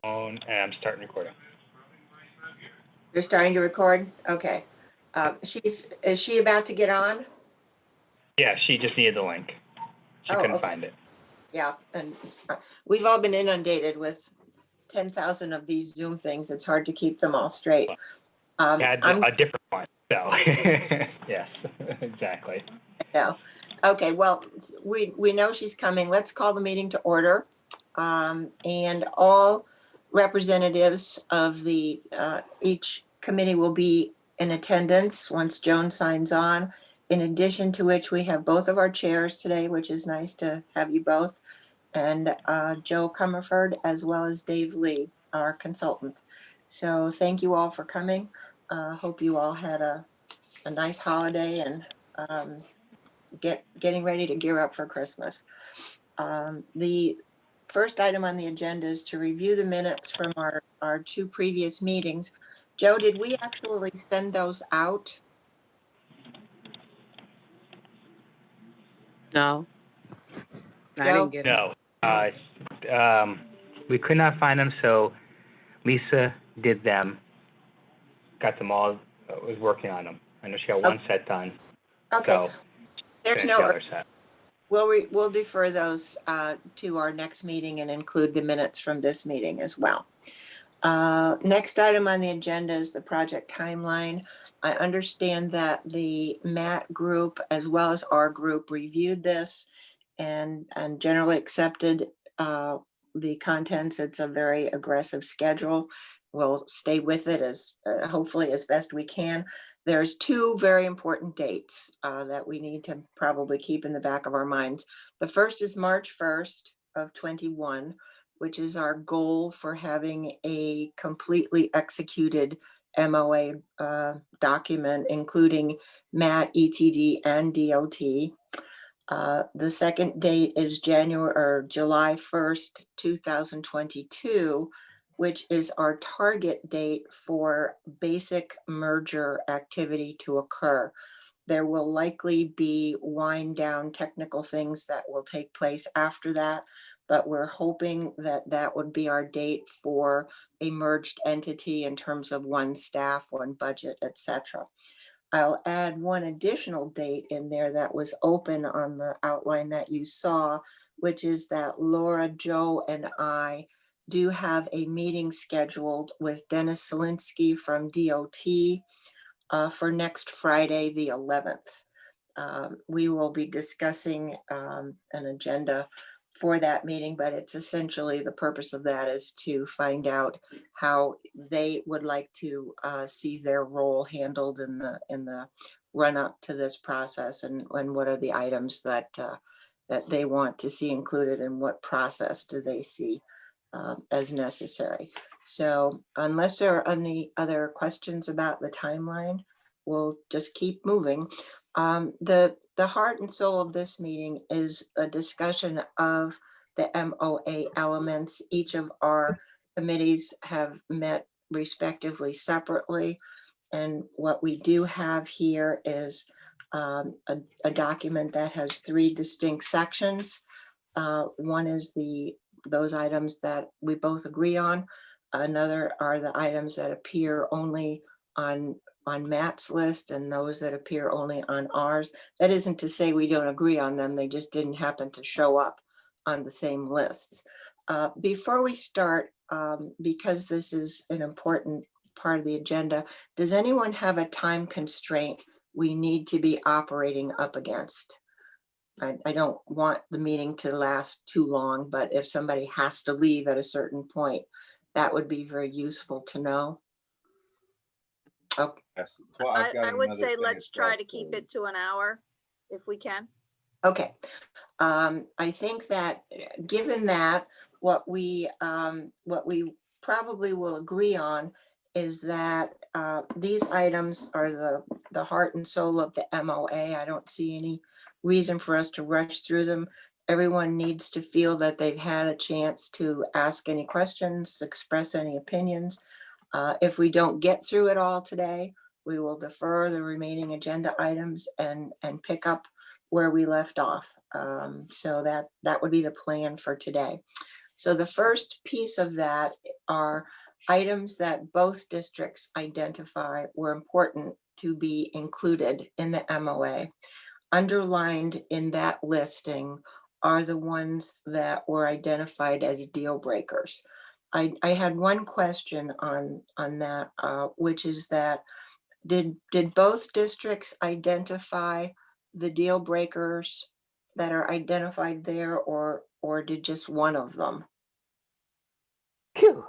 And I'm starting recording. You're starting to record? Okay. Is she about to get on? Yeah, she just needed the link. She couldn't Okay. find it. Yeah, and we've all been inundated with 10,000 of these Zoom things. It's hard to keep them all straight. Had I'm a different one, so yes, exactly. no. Okay, well, we know she's coming. Let's call the meeting to order. And all representatives of the each committee will be in attendance once Joan signs on. In addition to which, we have both of our chairs today, which is nice to have you both, and Joe Comerford, as well as Dave Lee, our consultant. So thank you all for coming. Hope you all had a nice holiday and getting ready to gear up for Christmas. The first item on the agenda is to review the minutes from our two previous meetings. Joe, did we actually send those out? No. I Joe? didn't get it. No, we could not find them, so Lisa did them. Got them all. Was working on them. I know she got one set done. Okay, So there's finish the no, other set. we'll defer those to our next meeting and include the minutes from this meeting as well. Next item on the agenda is the project timeline. I understand that the MAT group as well as our group reviewed this and generally accepted the contents. It's a very aggressive schedule. We'll stay with it as hopefully as best we can. There's two very important dates that we need to probably keep in the back of our minds. The first is March 1st of 21, which is our goal for having a completely executed MOA document, including MAT, ETD, and DOT. The second date is July 1st, 2022, which is our target date for basic merger activity to occur. There will likely be wind down technical things that will take place after that, but we're hoping that that would be our date for a merged entity in terms of one staff, one budget, etc. I'll add one additional date in there that was open on the outline that you saw, which is that Laura, Joe, and I do have a meeting scheduled with Dennis Selinsky from DOT for next Friday, the 11th. We will be discussing an agenda for that meeting, but it's essentially the purpose of that is to find out how they would like to see their role handled in the run up to this process, and what are the items that that they want to see included, and what process do they see as necessary. So unless there are any other questions about the timeline, we'll just keep moving. The heart and soul of this meeting is a discussion of the MOA elements. Each of our committees have met respectively separately. And what we do have here is a document that has three distinct sections. One is those items that we both agree on. Another are the items that appear only on Matt's list, and those that appear only on ours. That isn't to say we don't agree on them, they just didn't happen to show up on the same lists. Before we start, because this is an important part of the agenda, does anyone have a time constraint we need to be operating up against? I don't want the meeting to last too long, but if somebody has to leave at a certain point, that would be very useful to know. Okay. Yes. Well, I've got I would another say thing let's as well, try to keep so- it to an hour if we can. Okay. I think that given that, what we probably will agree on is that these items are the heart and soul of the MOA. I don't see any reason for us to rush through them. Everyone needs to feel that they've had a chance to ask any questions, express any opinions. If we don't get through it all today, we will defer the remaining agenda items and pick up where we left off. So that would be the plan for today. So the first piece of that are items that both districts identify were important to be included in the MOA. Underlined in that listing are the ones that were identified as deal breakers. I had one question on that, which is that did both districts identify the deal breakers that are identified there, or did just one of them? Phew.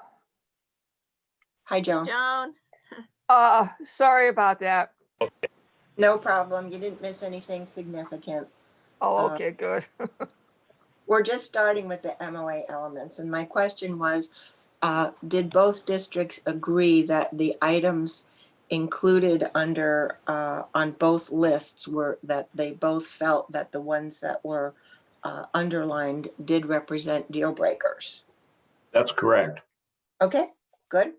Hi, Joan. Joan, Sorry about that. No problem. You didn't miss anything significant. Oh, okay, good. We're just starting with the MOA elements, and my question was, did both districts agree that the items included under on both lists were that they both felt that the ones that were underlined did represent deal breakers? That's correct. Okay, good.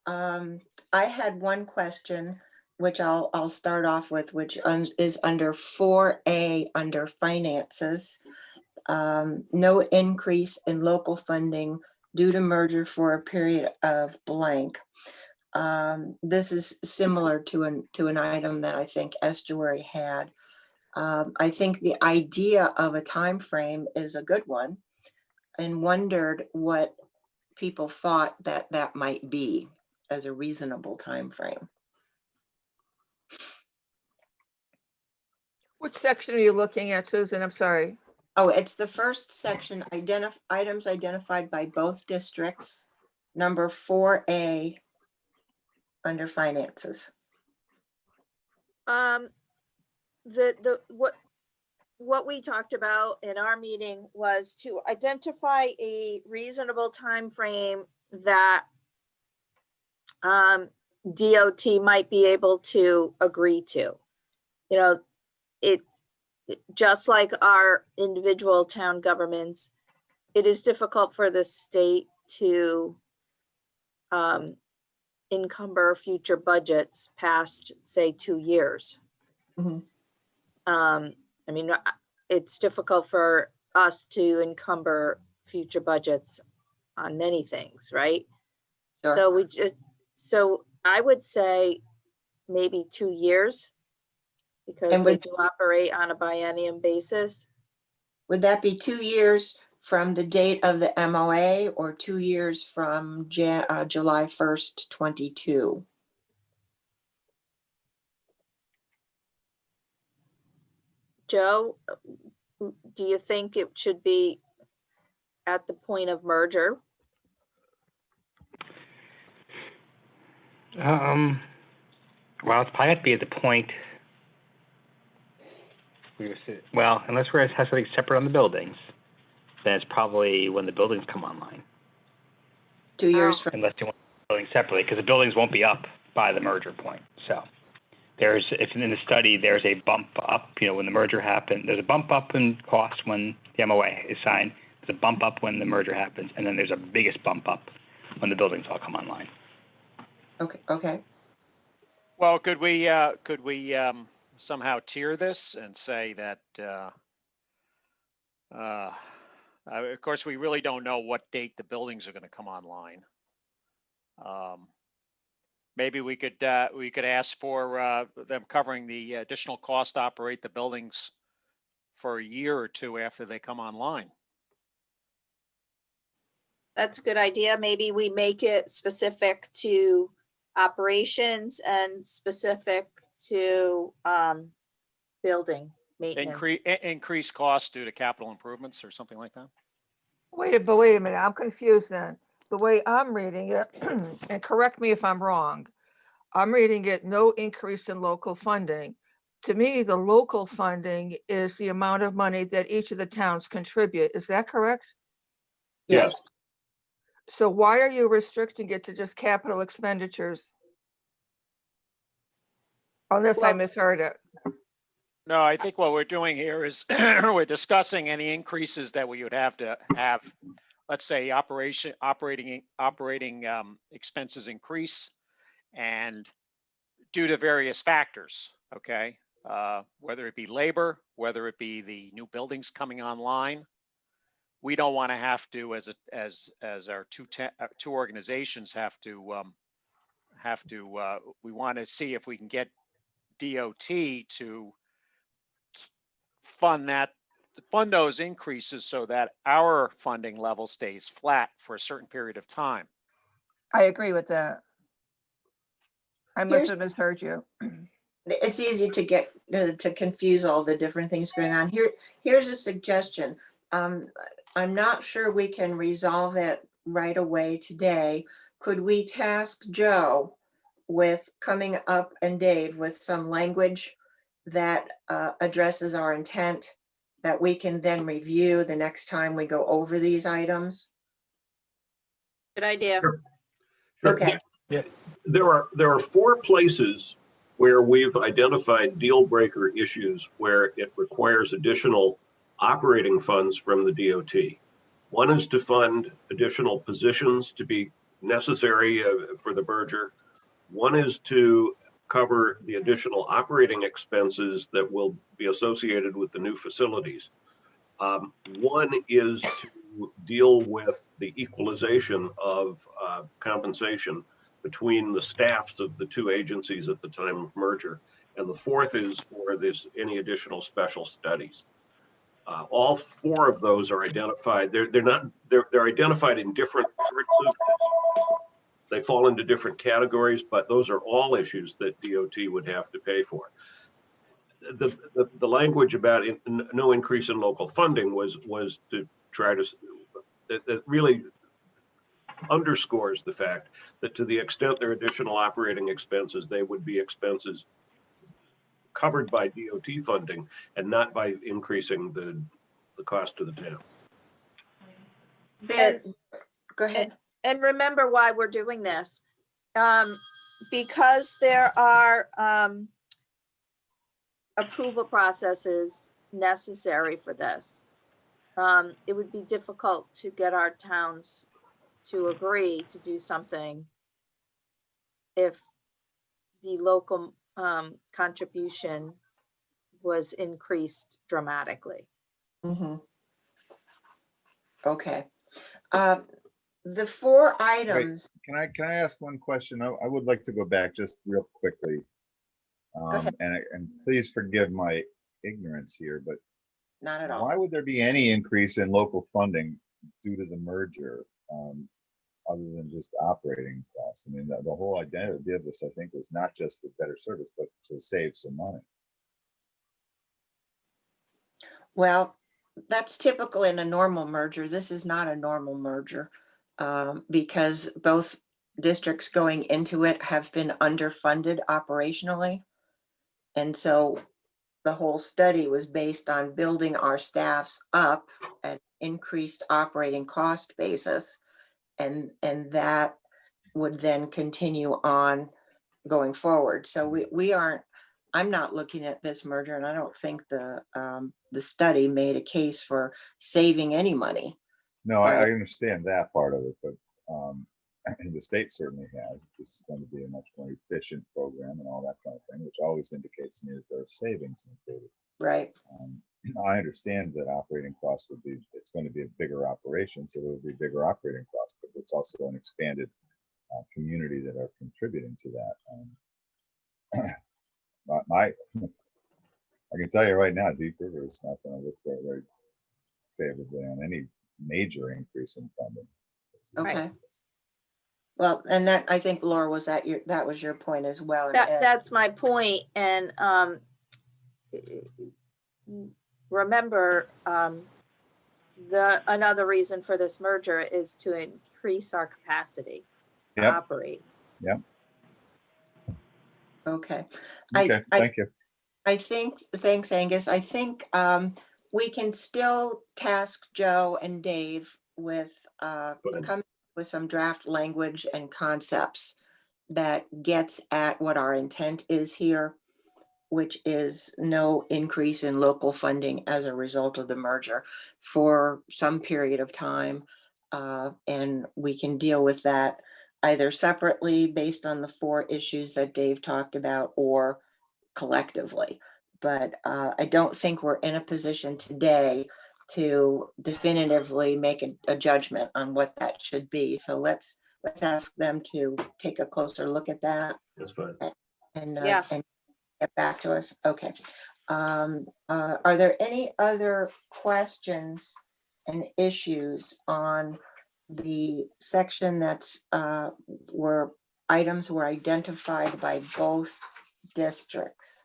I had one question, which I'll start off with, which is under 4A under finances. No increase in local funding due to merger for a period of blank. This is similar to an item that I think Estuary had. I think the idea of a time frame is a good one, and wondered what people thought that might be as a reasonable time frame. Which section are you looking at, Susan? I'm sorry. Oh, it's the first section, items identified by both districts, number 4A under finances. What we talked about in our meeting was to identify a reasonable time frame that DOT might be able to agree to. You know, it's just like our individual town governments, it is difficult for the state to encumber future budgets past, say, 2 years. Mhm. I mean, it's difficult for us to encumber future budgets on many things, right? Sure. So I would say maybe 2 years, because And they would- do operate on a biennium basis. Would that be 2 years from the date of the MOA or 2 years from July 1st, 22? Joe, do you think it should be at the point of merger? Well, it's probably have to be at the point. Well, unless we're has something separate on the buildings, then it's probably when the buildings come online. 2 years Oh. from, Unless you want the buildings separately, because the buildings won't be up by the merger point. So if in the study, there's a bump up, when the merger happened, there's a bump up in cost when the MOA is signed, there's a bump up when the merger happens, and then there's a biggest bump up when the buildings all come online. okay. Well, could we somehow tier this and say that, of course, we really don't know what date the buildings are going to come online. Maybe we could ask for them covering the additional cost to operate the buildings for a year or two after they come online. That's a good idea. Maybe we make it specific to operations and specific to building maintenance. Increased costs due to capital improvements or something like that. Wait a minute, I'm confused then. The way I'm reading it, and correct me if I'm wrong, I'm reading it, no increase in local funding. To me, the local funding is the amount of money that each of the towns contribute. Is that correct? Yes. So why are you restricting it to just capital expenditures? Unless I Well- misheard it. No, I think what we're doing here is we're discussing any increases that we would have to have. Let's say operating expenses increase, and due to various factors, okay? Whether it be labor, whether it be the new buildings coming online, we don't want to have to, as our two organizations we want to see if we can get DOT to fund those increases so that our funding level stays flat for a certain period of time. I agree with that. I must Here's- have misheard you. It's easy to get to confuse all the different things going on. Here's a suggestion. I'm not sure we can resolve it right away today. Could we task Joe with coming up, and Dave, with some language that addresses our intent that we can then review the next time we go over these items? Good idea. Sure. Okay. There are 4 places where we've identified deal breaker issues where it requires additional operating funds from the DOT. One is to fund additional positions to be necessary for the merger. One is to cover the additional operating expenses that will be associated with the new facilities. One is to deal with the equalization of compensation between the staffs of the 2 agencies at the time of merger. And the fourth is for any additional special studies. All 4 of those are identified. They're identified in different parts of this. They fall into different categories, but those are all issues that DOT would have to pay for. The language about no increase in local funding was to try to, that really underscores the fact that to the extent there are additional operating expenses, they would be expenses covered by DOT funding and not by increasing the cost to the town. There, go ahead. And remember why we're doing this. Because there are approval processes necessary for this. It would be difficult to get our towns to agree to do something if the local contribution was increased dramatically. Mhm. Okay. The 4 items. Can I ask one question? I would like to go back just real quickly. ahead. And please forgive my ignorance here, but Not at all. why would there be any increase in local funding due to the merger, other than just operating costs? I mean, the whole idea of this, I think, was not just for better service, but to save some money. Well, that's typical in a normal merger. This is not a normal merger because both districts going into it have been underfunded operationally. And so the whole study was based on building our staffs up at increased operating cost basis. And that would then continue on going forward. So I'm not looking at this merger, and I don't think the study made a case for saving any money. No, I Right. understand that part of it, but and the state certainly has. This is going to be a much more efficient program and all that kind of thing, which always indicates to me that there are savings included. Right. I understand that operating costs it's going to be a bigger operation, so there will be bigger operating costs, but it's also an expanded community that are contributing to that. I can tell you right now, Deep River is not going to look very favorably on any major increase in funding. Okay. Well, and that, I think, Laura, that was your point as well. and Ed. That's my point. And remember, another reason for this merger is to increase our capacity to Yep. operate. Okay. Okay, thank you. I think, thanks, Angus. I think we can still task Joe and Dave with coming with some draft language and concepts that gets at what our intent is here, which is no increase in local funding as a result of the merger for some period of time. And we can deal with that either separately based on the 4 issues that Dave talked about or collectively. But I don't think we're in a position today to definitively make a judgment on what that should be. So let's ask them to take a closer look at that That's fine. and Yeah. and get back to us. Okay. Are there any other questions and issues on the section that's where items were identified by both districts?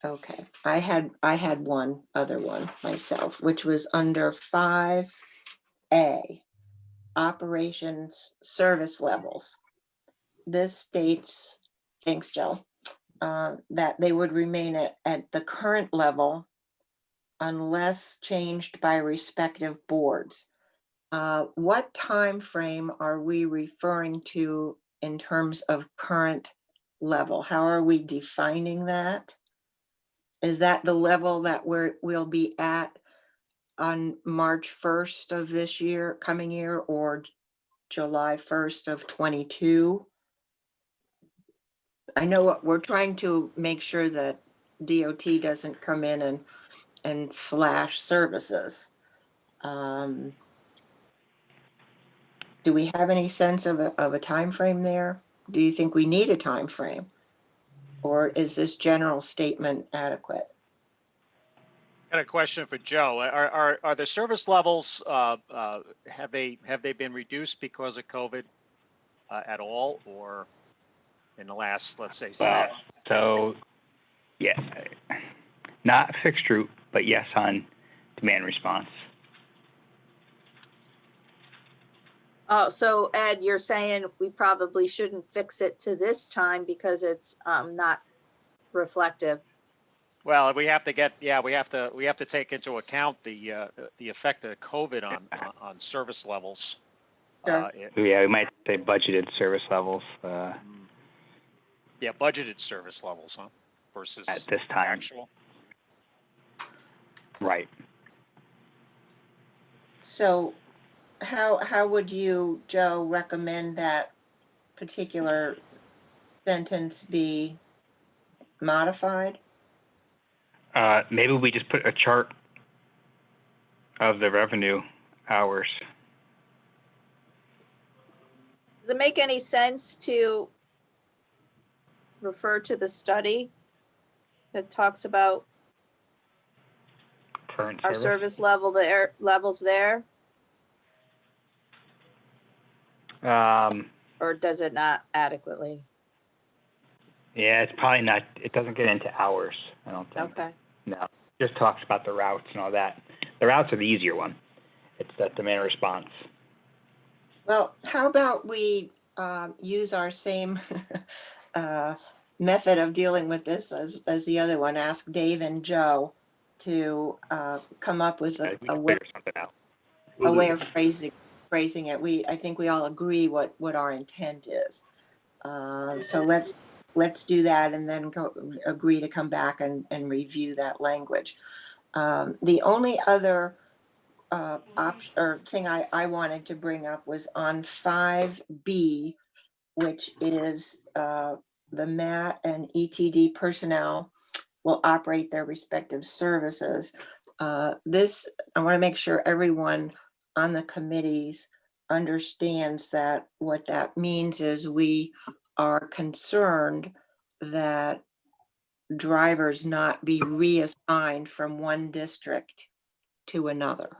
Okay, I had one other one myself, which was under 5A, operations service levels. This states, thanks, Joe, that they would remain at the current level unless changed by respective boards. What time frame are we referring to in terms of current level? How are we defining that? Is that the level that we'll be at on March 1st of this year, coming year, or July 1st of 22? I know what we're trying to make sure that DOT doesn't come in and slash services. Do we have any sense of a time frame there? Do you think we need a time frame? Or is this general statement adequate? Got a question for Joe. Are the service levels, have they been reduced because of COVID at all, or in the last, let's say, 6 months? So, yeah, not fixed route, but yes on demand response. Oh, so Ed, you're saying we probably shouldn't fix it to this time because it's not reflective. Well, we have to get, yeah, we have to take into account the effect of COVID on service levels. Sure. Yeah, we might say budgeted service levels Yeah, budgeted service levels, huh? Versus at this time. actual. Right. So how would you, Joe, recommend that particular sentence be modified? Maybe we just put a chart of the revenue hours. Does it make any sense to refer to the study that talks about Current our service levels there? Or does it not adequately? Yeah, it's probably not, it doesn't get into hours, I don't think. Okay. No, it just talks about the routes and all that. The routes are the easier one. It's that demand response. Well, how about we use our same method of dealing with this as the other one? Ask Dave and Joe to come up with We a can way, figure something out. a way of phrasing it. I think we all agree what our intent is. So let's do that and then agree to come back and review that language. The only other option or thing I wanted to bring up was on 5B, which is the MAT and ETD personnel will operate their respective services. This, I want to make sure everyone on the committees understands that what that means is we are concerned that drivers not be reassigned from one district to another.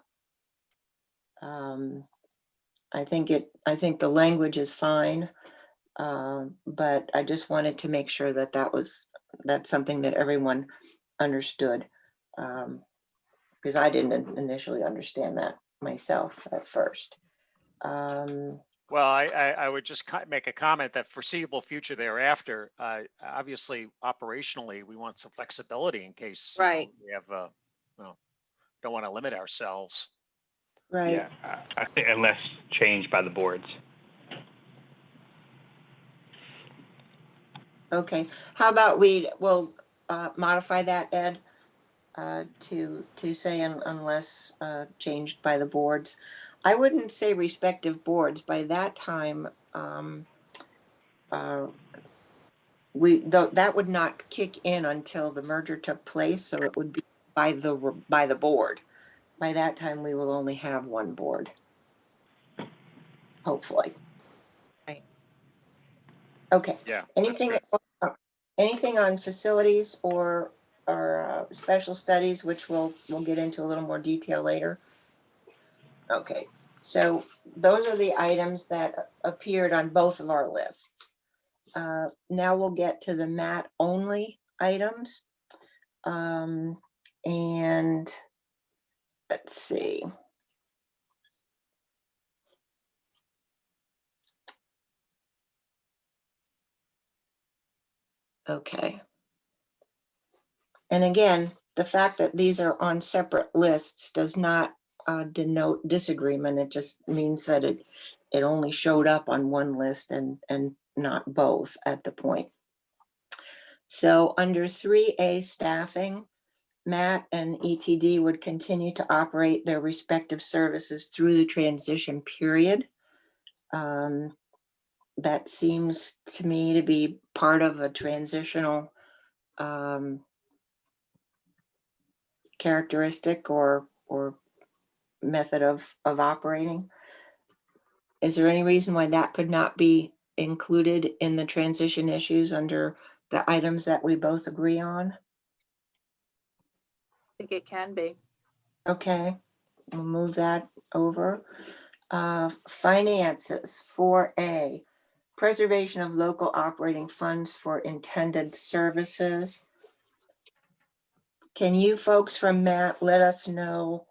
I think the language is fine, but I just wanted to make sure that that's something that everyone understood, because I didn't initially understand that myself at first. Well, I would just make a comment that foreseeable future thereafter, obviously operationally, we want some flexibility in case Right. we have, don't want to limit ourselves. Right. Yeah, I think unless changed by the boards. Okay. How about we'll modify that, Ed, to say unless changed by the boards. I wouldn't say respective boards. By that time, that would not kick in until the merger took place, so it would be by the board. By that time, we will only have one board. Hopefully. Right. Okay. Yeah. Anything on facilities or special studies, which we'll get into a little more detail later? Okay, so those are the items that appeared on both of our lists. Now we'll get to the MAT only items. And let's see. Okay. And again, the fact that these are on separate lists does not denote disagreement. It just means that it only showed up on one list and not both at the point. So under 3A staffing, MAT and ETD would continue to operate their respective services through the transition period. That seems to me to be part of a transitional characteristic or method of operating. Is there any reason why that could not be included in the transition issues under the items that we both agree on? I think it can be. Okay, we'll move that over. Finances, 4A, preservation of local operating funds for intended services. Can you folks from MAT let us know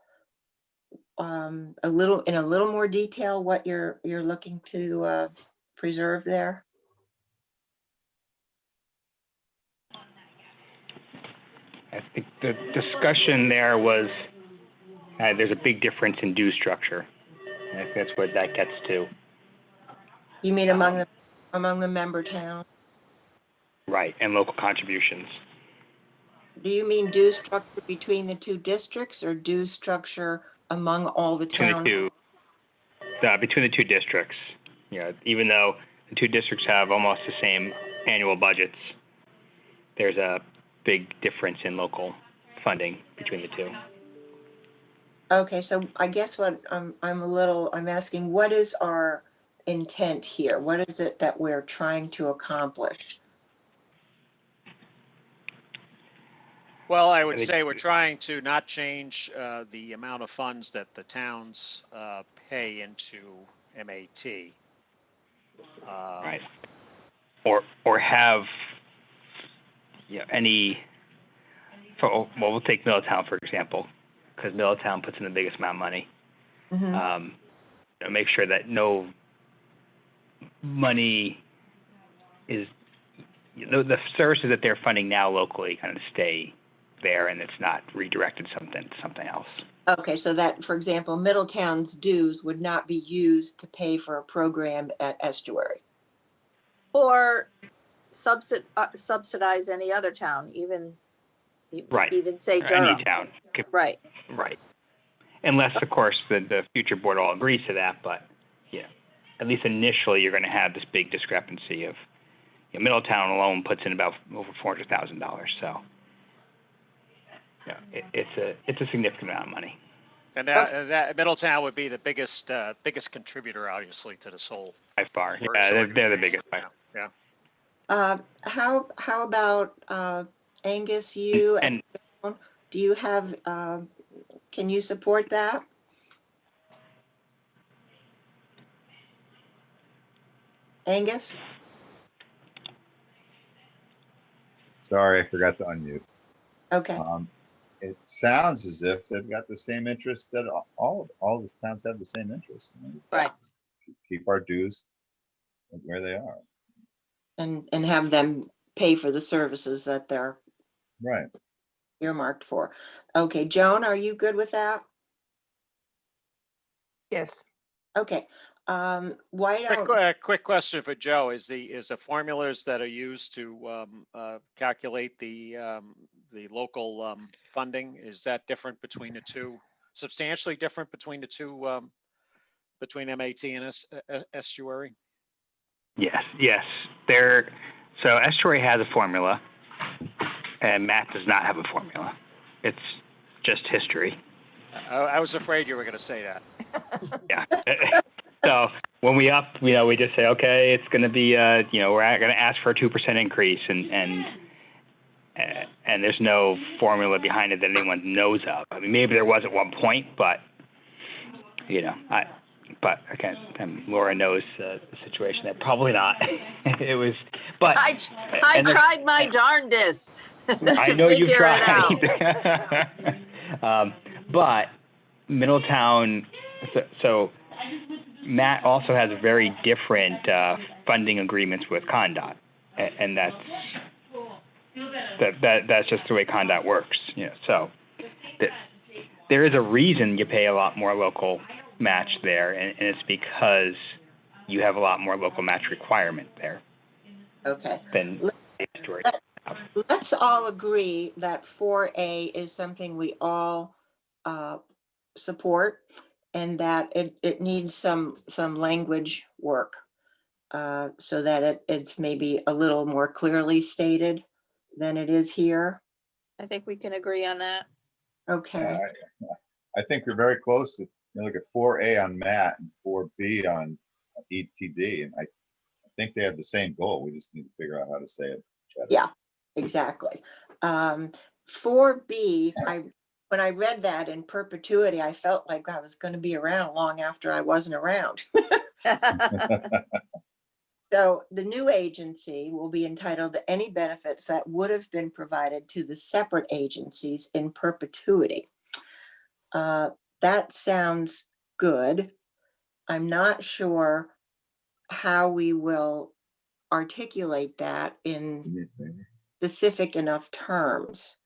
in a little more detail what you're looking to preserve there? I think the discussion there was there's a big difference in due structure. I think that's what that gets to. You mean among the member towns? Right, and local contributions. Do you mean due structure between the two districts or due structure among all the towns? Between the two districts. You know, even though the two districts have almost the same annual budgets, there's a big difference in local funding between the two. Okay, so I guess what I'm asking, what is our intent here? What is it that we're trying to accomplish? Well, I would say we're trying to not change the amount of funds that the towns pay into MAT. Right. Or have any. Well, we'll take Middletown for example, because Middletown puts in the biggest amount of money. Mm-hmm. Make sure that no money is the services that they're funding now locally kind of stay there, and it's not redirected something else. Okay, so that, for example, Middletown's dues would not be used to pay for a program at Estuary. Or subsidize any other town, even Right. even say Or Durham. any town. Right. Right. Unless, of course, the future board all agrees to that, but yeah, at least initially you're going to have this big discrepancy of Middletown alone puts in about over $400,000. So it's a significant amount of money. And that Middletown would be the biggest contributor, obviously, to this whole. By far, yeah, they're the biggest. Yeah. How about Angus? You and do you have? Can you support that? Angus? Sorry, I forgot to unmute. Okay. It sounds as if they've got the same interest that all the towns have the same interest. Right. Keep our dues where they are. And have them pay for the services that they're Right. earmarked for. Okay, Joan, are you good with that? Yes. Okay. Why don't Quick question for Joe: Is the formulas that are used to calculate the local funding, is that different between the two? Substantially different between the two, between MAT and Estuary? yes, So estuary has a formula, and Matt does not have a formula. It's just history. I was afraid you were going to say that. Yeah. So when we up, we just say, okay, it's going to be, we're going to ask for a 2% increase, and there's no formula behind it that anyone knows of. I mean, maybe there was at one point, but but again, Laura knows the situation. That probably not. It was, but I tried my darndest I to know you've figure it out. tried. But Middletown, so Matt also has very different funding agreements with ConDOT, and that's just the way ConDOT works. So there is a reason you pay a lot more local match there, and it's because you have a lot more local match requirement there. Okay. Than estuary. Let's all agree that 4A is something we all support, and that it needs some language work so that it's maybe a little more clearly stated than it is here. I think we can agree on that. Okay. I think we're very close to, look at 4A on Matt and 4B on ETD, and I think they have the same goal. We just need to figure out how to say it better. Yeah, exactly. 4B, when I read that in perpetuity, I felt like I was going to be around long after I wasn't around. So the new agency will be entitled to any benefits that would have been provided to the separate agencies in perpetuity. That sounds good. I'm not sure how we will articulate that in specific enough terms.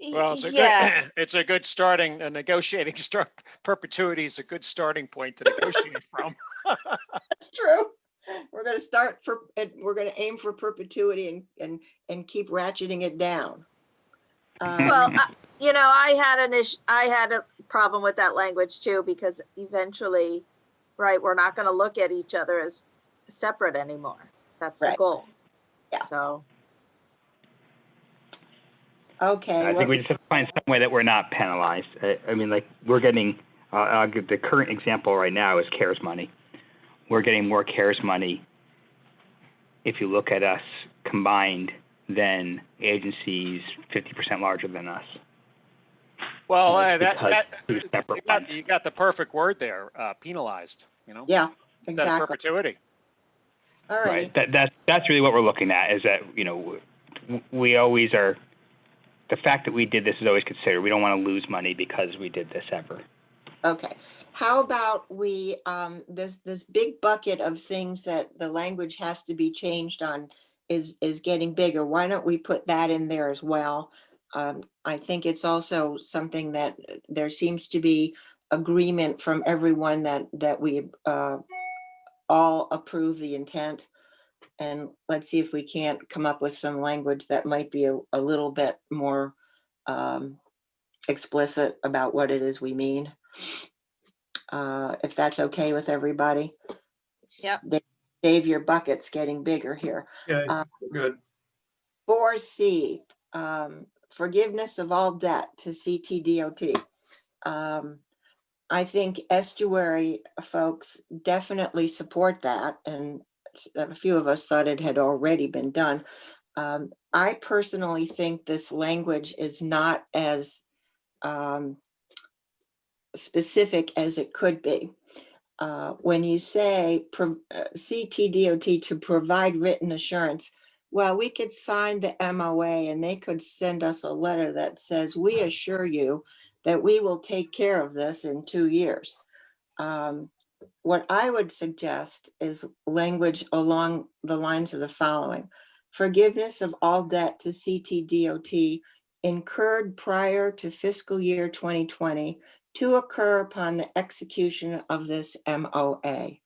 Well, it's a Yeah, good, it's a good starting, negotiating start. Perpetuity is a good starting point to negotiate from. That's true. We're going to start we're going to aim for perpetuity and keep ratcheting it down. well, I had a problem with that language too, because eventually, right, we're not going to look at each other as separate anymore. That's the Right. goal. Yeah. So. Okay. I think we just have to find some way that we're not penalized. I mean, like we're getting, I'll give the current example right now is CARES money. We're getting more CARES money if you look at us combined than agencies 50% larger than us. Well, you got the perfect word there, penalized, Yeah, instead of exactly. perpetuity. All right. That's really what we're looking at, is that, we always are, the fact that we did this is always considered. We don't want to lose money because we did this ever. Okay. How about we, this big bucket of things that the language has to be changed on is getting bigger. Why don't we put that in there as well? I think it's also something that there seems to be agreement from everyone that we all approve the intent. And let's see if we can't come up with some language that might be a little bit more explicit about what it is we mean. If that's okay with everybody. Yep. Dave, your bucket's getting bigger here. Yeah, good. 4C, forgiveness of all debt to CTDOT. I think estuary folks definitely support that, and a few of us thought it had already been done. I personally think this language is not as specific as it could be. When you say CTDOT to provide written assurance, well, we could sign the MOA and they could send us a letter that says, we assure you that we will take care of this in 2 years. What I would suggest is language along the lines of the following: forgiveness of all debt to CTDOT incurred prior to fiscal year 2020 to occur upon the execution of this MOA.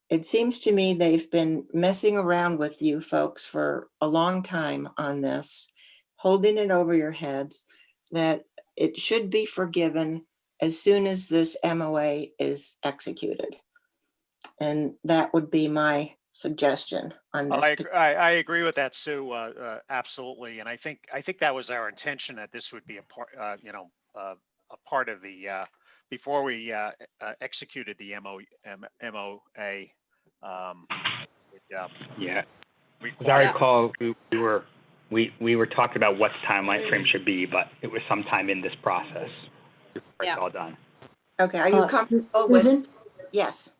It seems to me they've been messing around with you folks for a long time on this, holding it over your heads, that it should be forgiven as soon as this MOA is executed. And that would be my suggestion on Well, this. I agree with that, Sue, absolutely. And I think that was our intention, that this would be a part, a part of the, before we executed the MOA. Yeah. As I require- recall, we were talking about what the timeline frame should be, but it was sometime in this process before it's Yeah. all done. Okay, are you comfortable with? Susan, Yes,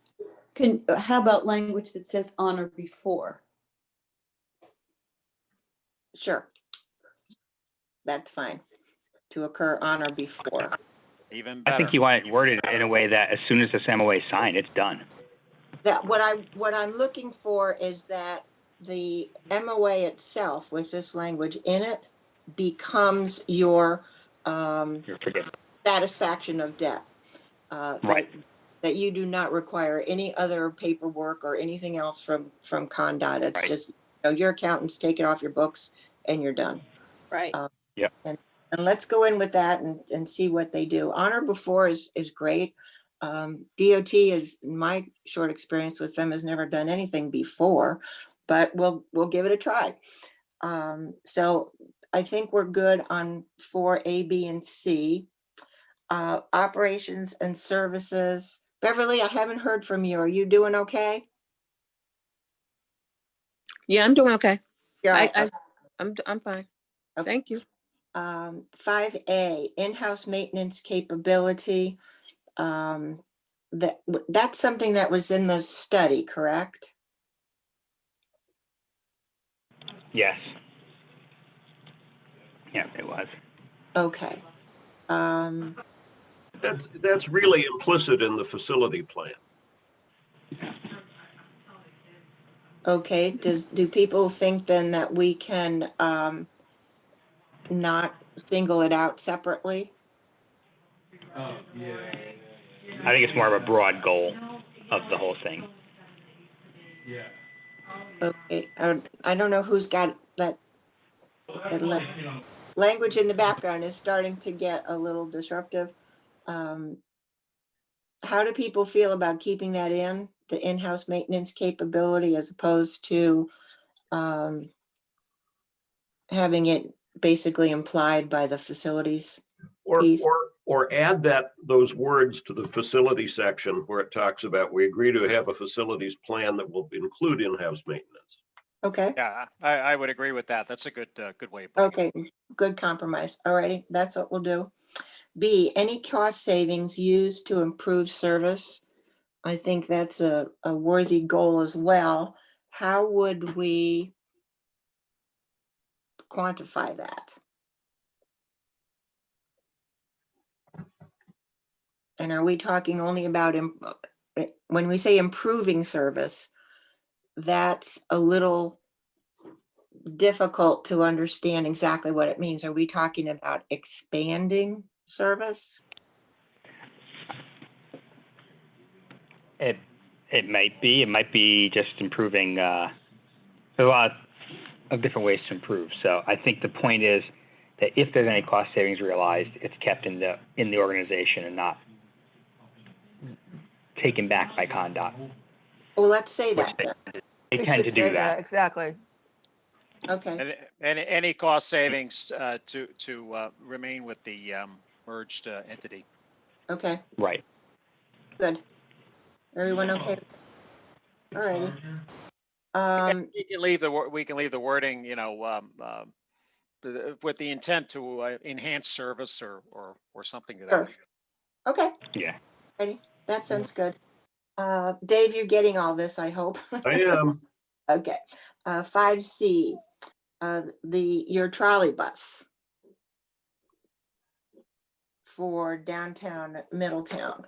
how about language that says on or before? sure. That's fine. To occur on or before. Even I better. think you want it worded in a way that as soon as this MOA is signed, it's done. That what I'm looking for is that the MOA itself with this language in it becomes your You're forgetting. satisfaction of debt. Right. That you do not require any other paperwork or anything else from CONDOT. It's Right. just, your accountants take it off your books and you're done. Right. And let's go in with that and see what they do. On or before is great. DOT is, in my short experience with them, has never done anything before, but we'll give it a try. So I think we're good on 4A, B, and C. Operations and services. Beverly, I haven't heard from you. Are you doing okay? Yeah, I'm doing okay. Yeah. I'm fine. Okay. Thank you. 5A, in-house maintenance capability. That's something that was in the study, correct? Yes. Yeah, it was. Okay. That's really implicit in the facility plan. Okay, do people think then that we can not single it out separately? I think it's more of a broad goal of the whole thing. Okay, I don't know who's got that language in the background is starting to get a little disruptive. How do people feel about keeping that in, the in-house maintenance capability, as opposed to having it basically implied by the facilities? Or, piece? or add those words to the facility section where it talks about, we agree to have a facilities plan that will include in-house maintenance. Okay, Yeah, I would agree with that. That's a good way of putting it. okay, good compromise. Alrighty, that's what we'll do. B, any cost savings used to improve service. I think that's a worthy goal as well. How would we quantify that? And are we talking only about, when we say improving service, that's a little difficult to understand exactly what it means. Are we talking about expanding service? It might be. It might be just improving. There's a lot of different ways to improve. So I think the point is that if there's any cost savings realized, it's kept in the organization and not taken back by CONDOT. Well, let's say that then. They We tend to should do say that. Exactly. Okay, And any cost savings to remain with the merged entity. okay, Right. good. Everyone okay? Alrighty. We can leave the wording, with the intent to enhance service or something to that. Sure. effect. Okay, Yeah. ready. That sounds good. Dave, you're getting all this, I hope. I am. Okay. 5C, your trolley bus for downtown Middletown.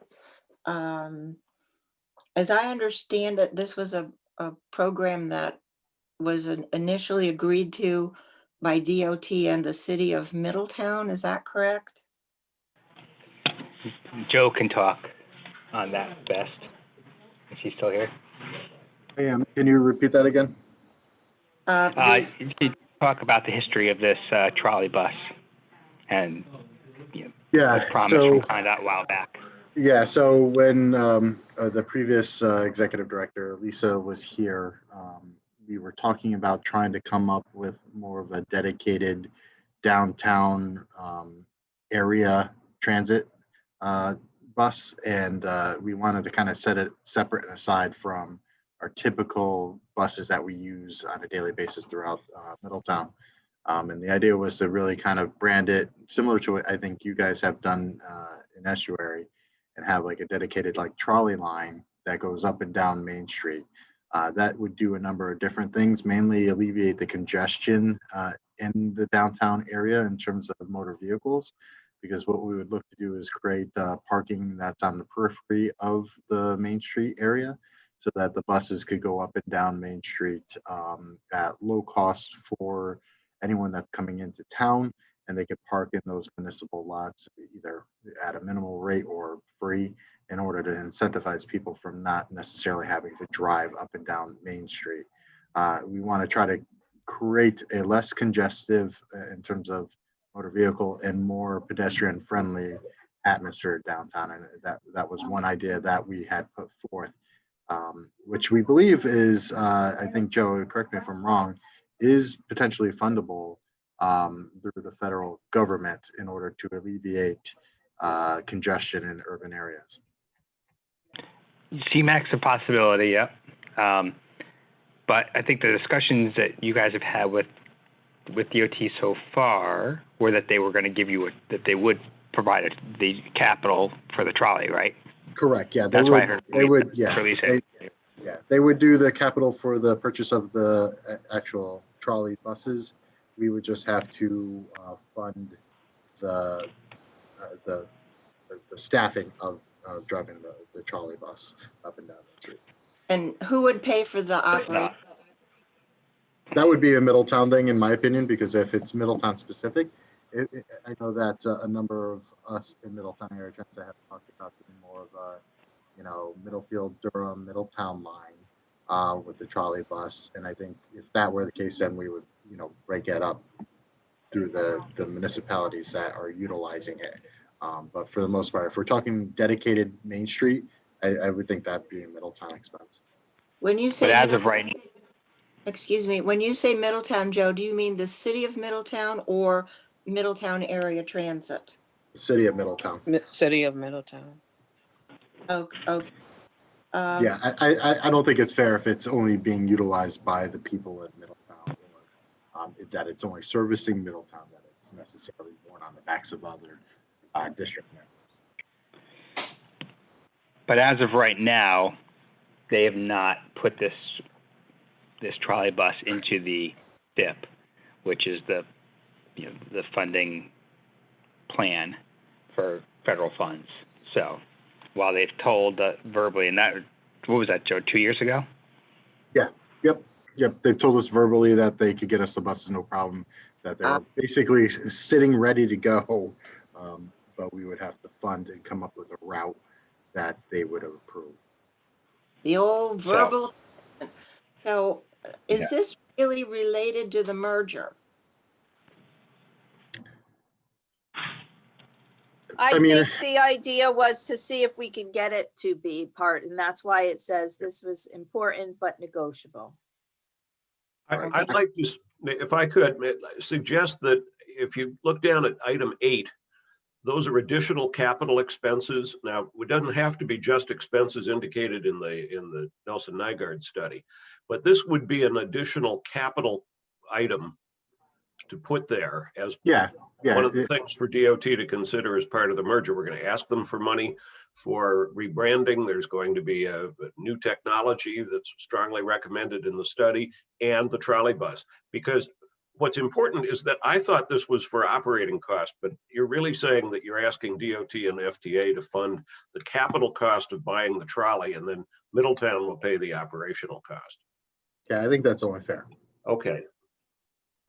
As I understand it, this was a program that was initially agreed to by DOT and the city of Middletown. Is that correct? Joe can talk on that best. Is he still here? I am. Can you repeat that again? You talk about the history of this trolley bus and the Yeah. promise So from CONDOT a while back. yeah. So when the previous executive director, Lisa, was here. We were talking about trying to come up with more of a dedicated downtown area transit bus, and we wanted to kind of set it separate and aside from our typical buses that we use on a daily basis throughout Middletown. And the idea was to really kind of brand it similar to what I think you guys have done in Estuary, and have like a dedicated like trolley line that goes up and down Main Street. That would do a number of different things, mainly alleviate the congestion in the downtown area in terms of motor vehicles, because what we would look to do is create parking that's on the periphery of the Main Street area, so that the buses could go up and down Main Street at low cost for anyone that's coming into town, and they could park in those municipal lots either at a minimal rate or free, in order to incentivize people from not necessarily having to drive up and down Main Street. We want to try to create a less congestive in terms of motor vehicle and more pedestrian friendly atmosphere downtown. And that was one idea that we had put forth, which we believe is, I think, Joe, correct me if I'm wrong, is potentially fundable through the federal government in order to alleviate congestion in urban areas. CMAQ's a possibility, yeah. But I think the discussions that you guys have had with DOT so far were that they were going to give you that they would provide the capital for the trolley, right? Correct. Yeah, That's why I heard they would. Yeah, they would do the capital for the purchase of the actual trolley buses. We would just have to fund the staffing of driving the trolley bus up and down the street. And who would pay for the operation? That would be a Middletown thing, in my opinion, because if it's Middletown specific, I know that a number of us in Middletown area transit have talked about doing more of a, Middlefield, Durham, Middletown line with the trolley bus. And I think if that were the case, then we would, break it up through the municipalities that are utilizing it. But for the most part, if we're talking dedicated Main Street, I would think that'd be a Middletown expense. When you say, but as of right now, excuse me, when you say Middletown, Joe, do you mean the city of Middletown or Middletown area transit? The city of Middletown. City of Middletown. Okay. Yeah, I don't think it's fair if it's only being utilized by the people in Middletown, or that it's only servicing Middletown, that it's necessarily borne on the backs of other district members. but as of right now, they have not put this trolley bus into the BIP, which is the funding plan for federal funds. So while they've told verbally, and that, what was that, Joe, 2 years ago? Yep. They've told us verbally that they could get us the buses, no problem, that they're basically sitting ready to go. But we would have to fund and come up with a route that they would have approved. The old verbal. So is this really related to the merger? I think the idea was to see if we could get it to be part, and that's why it says this was important but negotiable. I'd like to, if I could, suggest that if you look down at item 8, those are additional capital expenses. Now, it doesn't have to be just expenses indicated in the Nelson Nygaard study, but this would be an additional capital item to put there as one of the things for DOT to consider as part of the merger. We're going to ask them for money for rebranding. There's going to be a new technology that's strongly recommended in the study, and the trolley bus. Because what's important is that I thought this was for operating costs, but you're really saying that you're asking DOT and FTA to fund the capital cost of buying the trolley, and then Middletown will pay the operational cost. Yeah, I think that's only fair. Okay.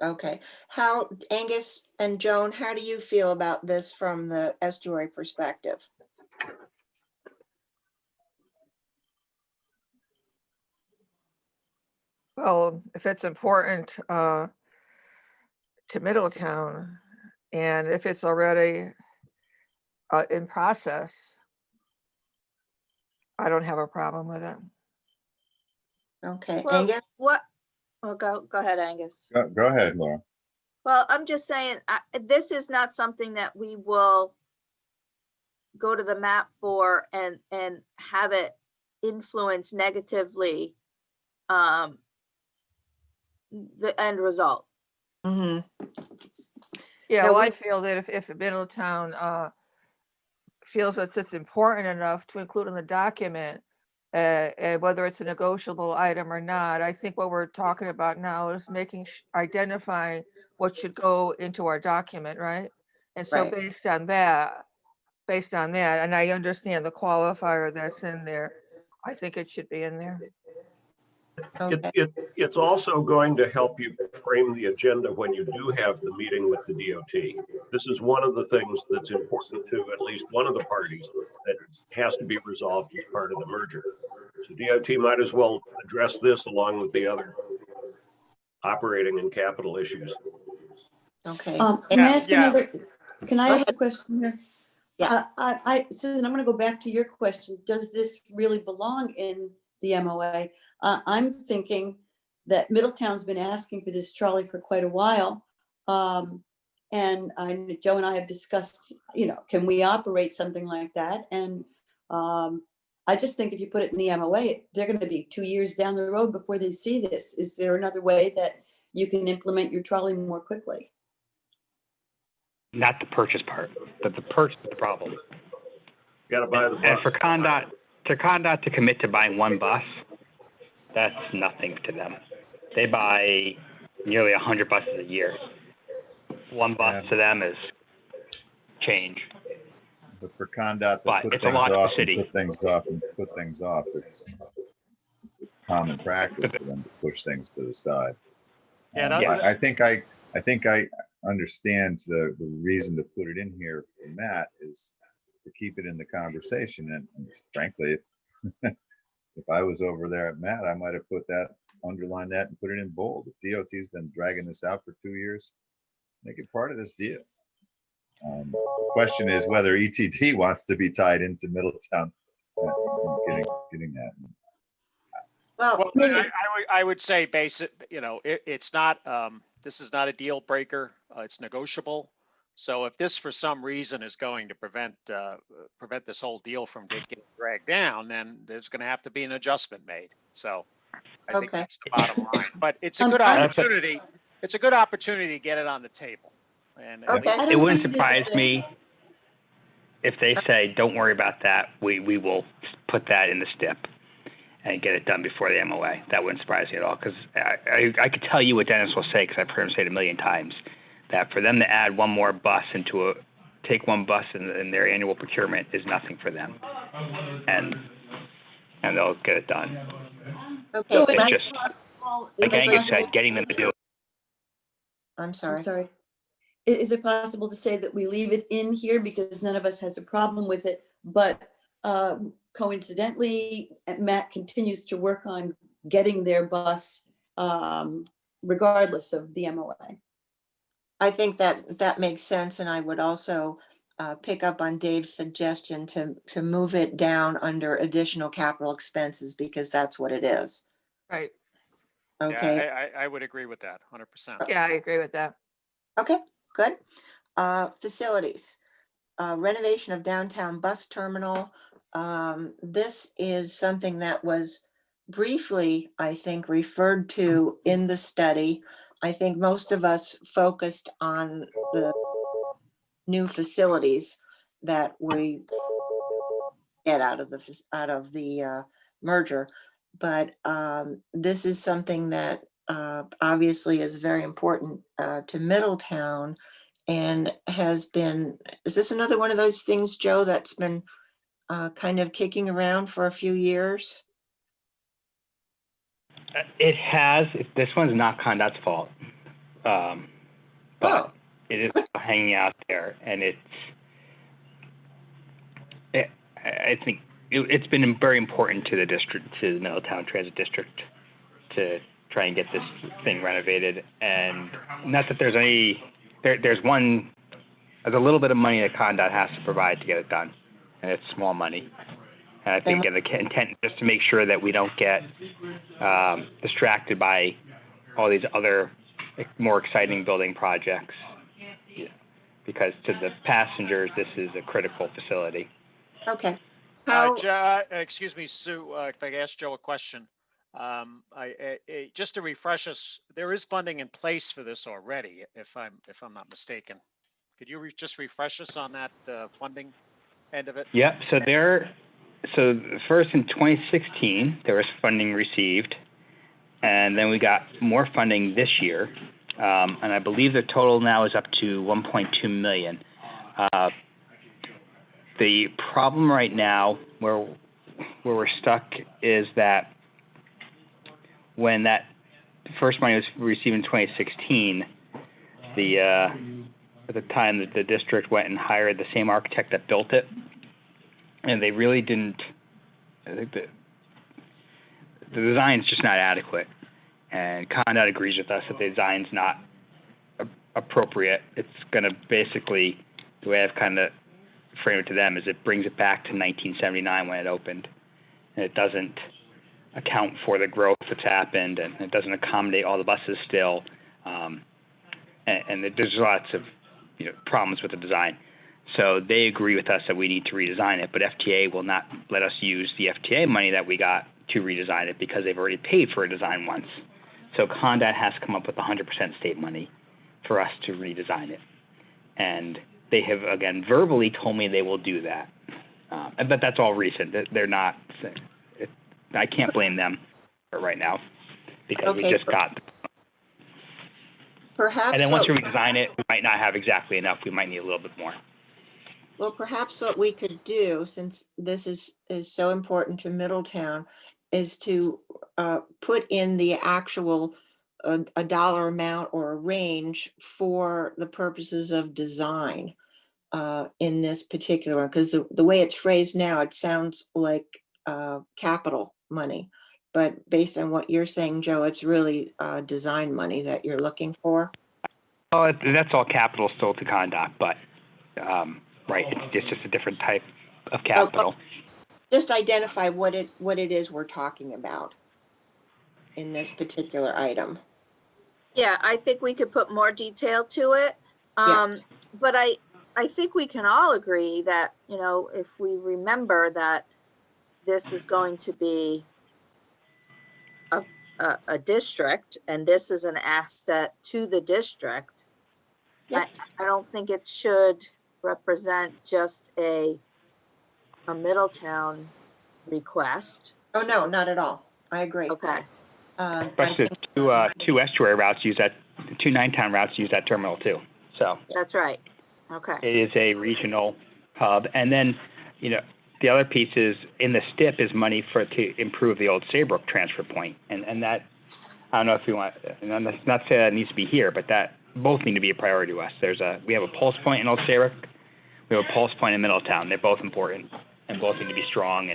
Okay. How, Angus and Joan, how do you feel about this from the estuary perspective? Well, if it's important to Middletown, and if it's already in process, I don't have a problem with it. Okay, Well, Angus? what, oh, go ahead, Angus. Go ahead, Laura. Well, I'm just saying, this is not something that we will go to the map for and have it influence negatively the end result. Mm-hmm. Yeah, No, well, I we- feel that if Middletown feels that it's important enough to include in the document, whether it's a negotiable item or not, I think what we're talking about now is identifying what should go into our document, right? And so Right. based on that, and I understand the qualifier that's in there, I think it should be in there. Okay. It's also going to help you frame the agenda when you do have the meeting with the DOT. This is one of the things that's important to at least one of the parties that has to be resolved as part of the merger. So DOT might as well address this along with the other operating and capital issues. Okay. Can I Yeah, ask yeah. another, can I ask a question here? Yeah. Susan, I'm gonna go back to your question. Does this really belong in the MOA? I'm thinking that Middletown's been asking for this trolley for quite a while. And Joe and I have discussed, can we operate something like that? And I just think if you put it in the MOA, they're gonna be 2 years down the road before they see this. Is there another way that you can implement your trolley more quickly? Not the purchase part, but the purchase is the problem. Got to buy the And for bus. Condot to commit to buying one bus, that's nothing to them. They buy nearly 100 buses a year. One bus to them is change. But for Condot to But put it's a things lot to the off and city. put things off and put things off, it's common practice for them to push things to the side. Yeah, I think I understand the reason to put it in here for Matt is to keep it in the conversation. And frankly, if I was over there at Matt, I might have underlined that and put it in bold. If DOT's been dragging this out for 2 years, make it part of this deal. The question is whether ETD wants to be tied into Middletown. Getting that. Well, Well, I would say it's not, this is not a deal breaker. It's negotiable. So if this for some reason is going to prevent this whole deal from getting dragged down, then there's going to have to be an adjustment made. So I think Okay. that's the bottom line. But it's a good I'm- opportunity. It's a good opportunity to get it on the table. And at Okay. least- I It don't wouldn't think it is surprise a- me if they say, don't worry about that. We will put that in the STIP and get it done before the MOA. That wouldn't surprise me at all, because I could tell you what Dennis will say, because I've heard him say it a million times, that for them to add one more bus take one bus in their annual procurement is nothing for them. And they'll get it done. okay. So It's is it just, possible- like is it Angus possible- said, getting them to do it. I'm I'm sorry. sorry. Is it possible to say that we leave it in here because none of us has a problem with it, but coincidentally, Matt continues to work on getting their bus regardless of the MOA? I think that makes sense, and I would also pick up on Dave's suggestion to move it down under additional capital expenses, because that's what it is. Right. Okay, Yeah, I would agree with that 100%. Yeah, I agree with that. okay, good. Facilities, renovation of downtown bus terminal. This is something that was briefly, I think, referred to in the study. I think most of us focused on the new facilities that we get out of the merger. But this is something that obviously is very important to Middletown, and has been, is this another one of those things, Joe, that's been kind of kicking around for a few years? It has. This one's not Condot's fault, but Oh, it is hanging out there, and I think it's been very important to the district, to the Middletown Transit District, to try and get this thing renovated. And not that there's there's a little bit of money that Condot has to provide to get it done, and it's small money. And I think, again, the intent is just to make sure that we don't get distracted by all these other more exciting building projects. Yeah. Because to the passengers, this is a critical facility. Okay. How, Excuse me, Sue, if I could ask Joe a question. Just to refresh us, there is funding in place for this already, if I'm not mistaken. Could you just refresh us on that funding end of it? Yep. So first in 2016, there was funding received, and then we got more funding this year, and I believe the total now is up to 1.2 million. The problem right now, where we're stuck, is that when that first money was received in 2016, at the time that the district went and hired the same architect that built it, and they really didn't. I think the design is just not adequate, and CONDOT agrees with us that the design's not appropriate. It's going to basically, the way I've kind of framed it to them is it brings it back to 1979 when it opened, and it doesn't account for the growth that's happened, and it doesn't accommodate all the buses still, and there's lots of problems with the design. So they agree with us that we need to redesign it, but FTA will not let us use the FTA money that we got to redesign it because they've already paid for a design once. So CONDOT has to come up with 100% state money for us to redesign it. And they have, again, verbally told me they will do that. But that's all recent. They're not, I can't blame them for right now because we just got. perhaps. And then once we redesign it, we might not have exactly enough. We might need a little bit more. Well, perhaps what we could do, since this is so important to Middletown, is to put in the actual a dollar amount or a range for the purposes of design in this particular one, because the way it's phrased now, it sounds like capital money. But based on what you're saying, Joe, it's really design money that you're looking for. Oh, that's all capital still to CONDOT, but right, it's just a different type of capital. Just identify what it is we're talking about in this particular item. Yeah, I think we could put more detail to it. Yeah. But I think we can all agree that, if we remember that this is going to be a district and this is an asset to the district, Yep. I don't think it should represent just a Middletown request. Oh, no, not at all. I agree. Okay. Especially two estuary routes use that, two nine-town routes use that terminal too. So That's right. Okay. it is a regional hub. And then, the other piece is in the STIP is money to improve the old Saybrook transfer point. And that, I don't know if you want, and I'm not to say that needs to be here, but that both need to be a priority to us. We have a pulse point in Old Saybrook. We have a pulse point in Middletown. They're both important and both need to be strong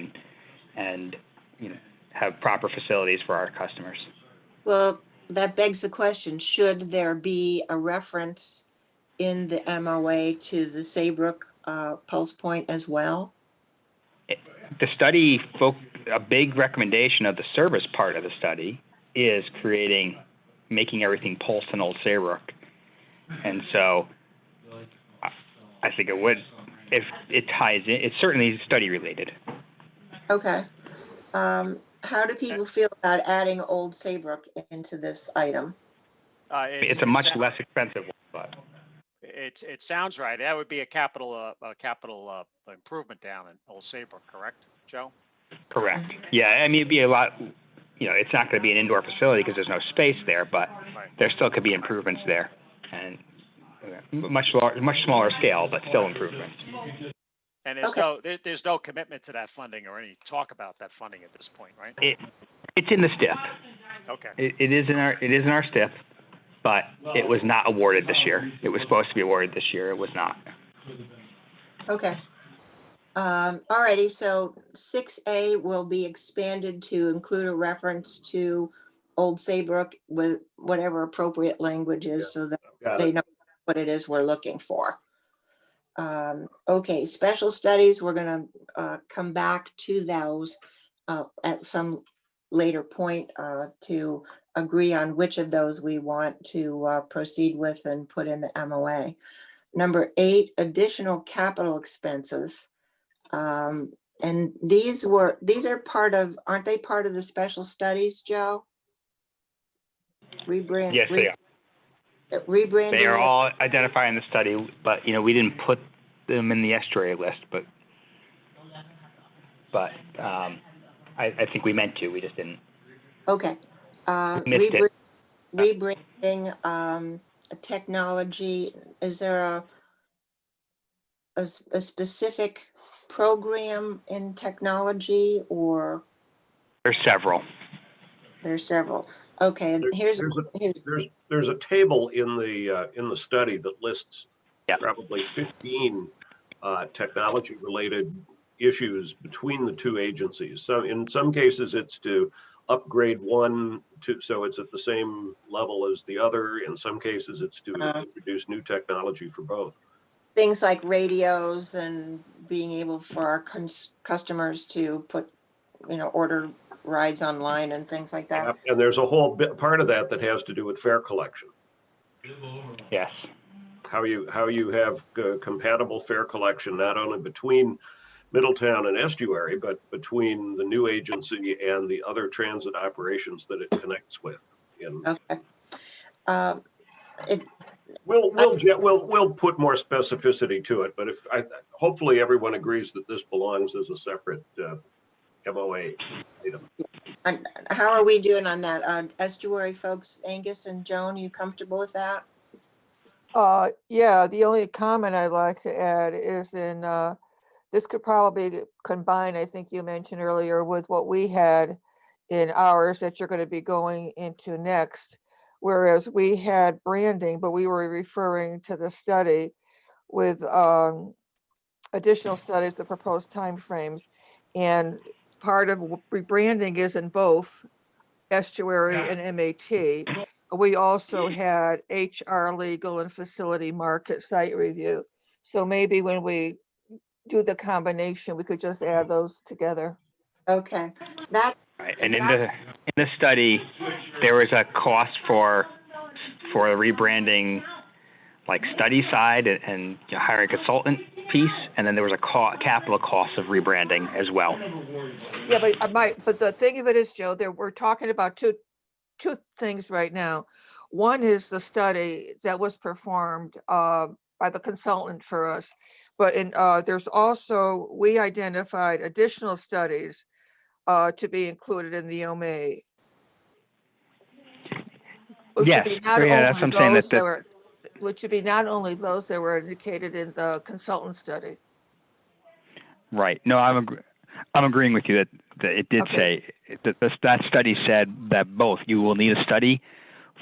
and have proper facilities for our customers. Well, that begs the question, should there be a reference in the MOA to the Saybrook pulse point as well? The study, a big recommendation of the service part of the study is making everything pulse in Old Saybrook. And so I think it would, if it ties in, it's certainly study related. Okay. How do people feel about adding Old Saybrook into this item? It's a much less expensive one, but. It sounds right. That would be a capital improvement down in Old Saybrook, correct, Joe? Correct. Yeah, I mean, it'd be a lot, it's not going to be an indoor facility because there's no space there, but there still could be improvements there. And much smaller scale, but still improvements. And there's no commitment to that funding or any talk about that funding at this point, right? It's in the STIP. Okay. It is in our STIP, but it was not awarded this year. It was supposed to be awarded this year. It was not. Okay. All righty. So 6A will be expanded to include a reference to Old Saybrook with whatever appropriate language is so that they know what it is we're looking for. Okay, special studies, we're gonna come back to those at some later point to agree on which of those we want to proceed with and put in the MOA. Number 8, additional capital expenses. And these are part of, aren't they part of the special studies, Joe? Yes, they are. Rebranding. They are it. all identified in the study, but we didn't put them in the estuary list, but I think we meant to. We just didn't. Okay. We missed it. Rebranding technology. Is there a specific program in technology, or There's several. there's several? Okay, here's There's a table in the study that lists probably 15 technology related issues between the two agencies. So in some cases it's to upgrade one to so it's at the same level as the other. In some cases it's to introduce new technology for both. things like radios and being able for our customers to put, order rides online and things like that. Yep. And there's a whole part of that has to do with fare collection. Yes. How you have compatible fare collection, not only between Middletown and Estuary, but between the new agency and the other transit operations that it connects with. Okay. We'll put more specificity to it, but hopefully everyone agrees that this belongs as a separate MOA item. And how are we doing on that? Estuary folks, Angus and Joan, you comfortable with that? Yeah, the only comment I'd like to add is this could probably combine, I think you mentioned earlier, with what we had in ours that you're going to be going into next. Whereas we had branding, but we were referring to the study with additional studies, the proposed timeframes. And part of rebranding is in both Estuary and MAT. We also had HR, legal, and facility market site review. So maybe when we do the combination, we could just add those together. Okay. Right. And in the study, there was a cost for the rebranding, like study side and hiring a consultant piece, and then there was a capital cost of rebranding as well. Yeah, but the thing of it is, Joe, we're talking about two things right now. One is the study that was performed by the consultant for us, but there's also, we identified additional studies to be included in the OMA. Yes, that's what I'm saying. Which should be not only those that were indicated in the consultant study. Right. No, I'm agreeing with you that it did say that study said that both you will need a study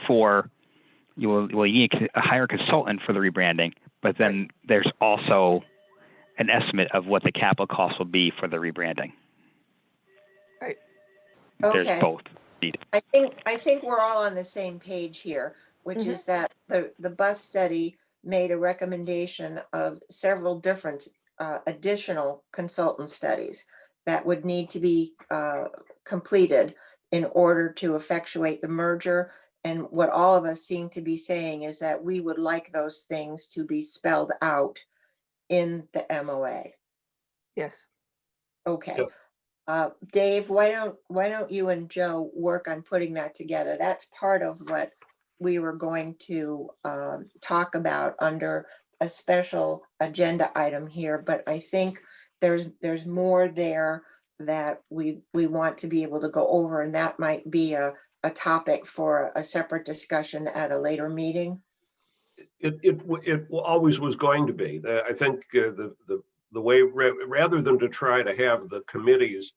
you will need to hire a consultant for the rebranding, but then there's also an estimate of what the capital cost will be for the rebranding. Right. There's both. I think we're all on the same page here, which is that the bus study made a recommendation of several different additional consultant studies that would need to be completed in order to effectuate the merger. And what all of us seem to be saying is that we would like those things to be spelled out in the MOA. Yes. Okay. Dave, why don't you and Joe work on putting that together? That's part of what we were going to talk about under a special agenda item here, but I think there's more there that we want to be able to go over, and that might be a topic for a separate discussion at a later meeting. It always was going to be. I think the way, rather than to try to have the committees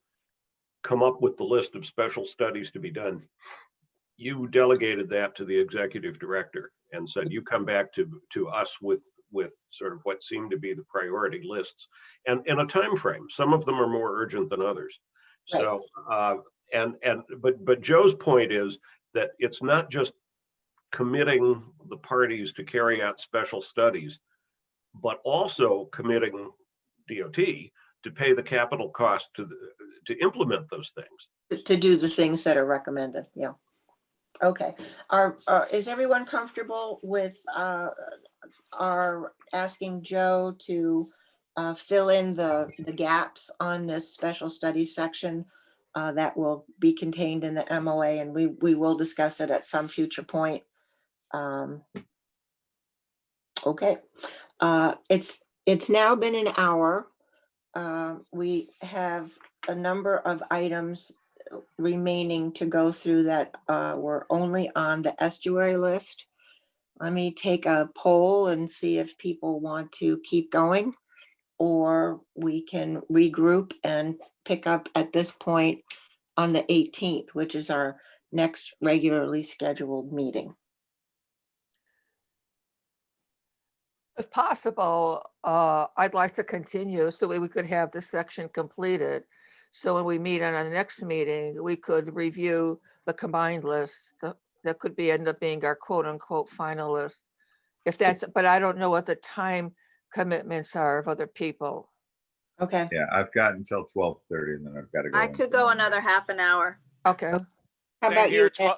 come up with the list of special studies to be done, you delegated that to the executive director and said, you come back to us with sort of what seemed to be the priority lists and a time frame. Some of them are more urgent than others. Right. So but Joe's point is that it's not just committing the parties to carry out special studies, but also committing DOT to pay the capital cost to implement those things. To do the things that are recommended, yeah. Okay, is everyone comfortable with our asking Joe to fill in the gaps on this special studies section that will be contained in the MOA, and we will discuss it at some future point. Okay, it's now been an hour. We have a number of items remaining to go through that were only on the estuary list. Let me take a poll and see if people want to keep going, or we can regroup and pick up at this point on the 18th, which is our next regularly scheduled meeting. If possible, I'd like to continue so we could have this section completed. So when we meet on our next meeting, we could review the combined list. That could end up being our quote unquote final list. If that's, but I don't know what the time commitments are of other people. Okay, Yeah, I've got until 12:30 and then I've got to go. I could go another half an hour. Okay. how Same about here, you?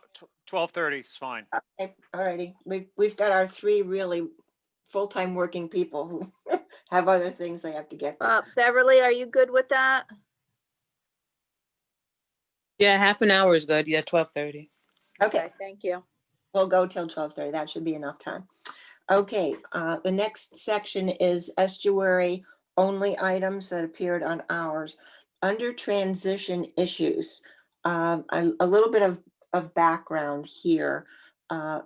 12:30 is fine. Okay, all righty. We've got our three really full-time working people who have other things they have to get to. Beverly, are you good with that? Yeah, half an hour is good. Yeah, 12:30. Okay, Thank you. we'll go till 12:30. That should be enough time. Okay, the next section is estuary only items that appeared on ours. Under transition issues, a little bit of background here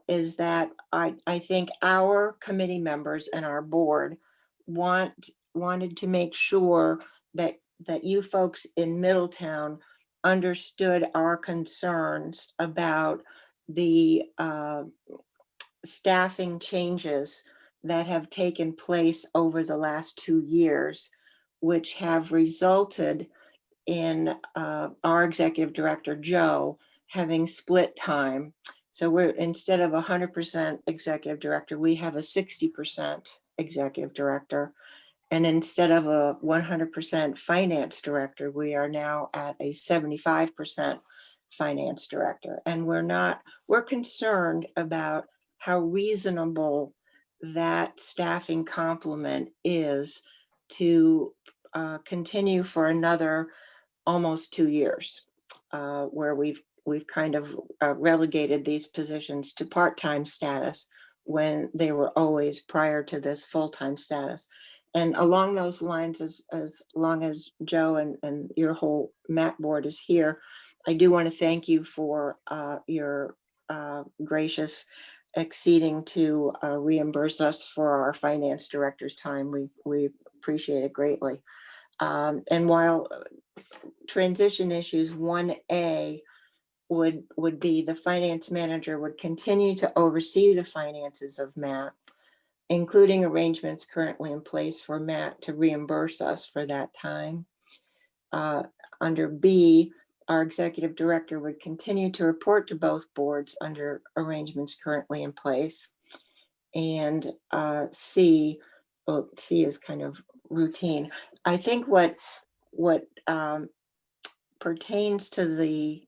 is that I think our committee members and our board wanted to make sure that you folks in Middletown understood our concerns about the staffing changes that have taken place over the last 2 years, which have resulted in our executive director, Joe, having split time. So we're, instead of 100% executive director, we have a 60% executive director. And instead of a 100% finance director, we are now at a 75% finance director. And we're concerned about how reasonable that staffing complement is to continue for another almost 2 years, where we've kind of relegated these positions to part-time status when they were always prior to this full-time status. And along those lines, as long as Joe and your whole MAT board is here, I do want to thank you for your gracious acceding to reimburse us for our finance director's time. We appreciate it greatly. And while transition issues 1A would be the finance manager would continue to oversee the finances of MAT, including arrangements currently in place for MAT to reimburse us for that time. Under B, our executive director would continue to report to both boards under arrangements currently in place. And C, well, C is kind of routine. I think what pertains to the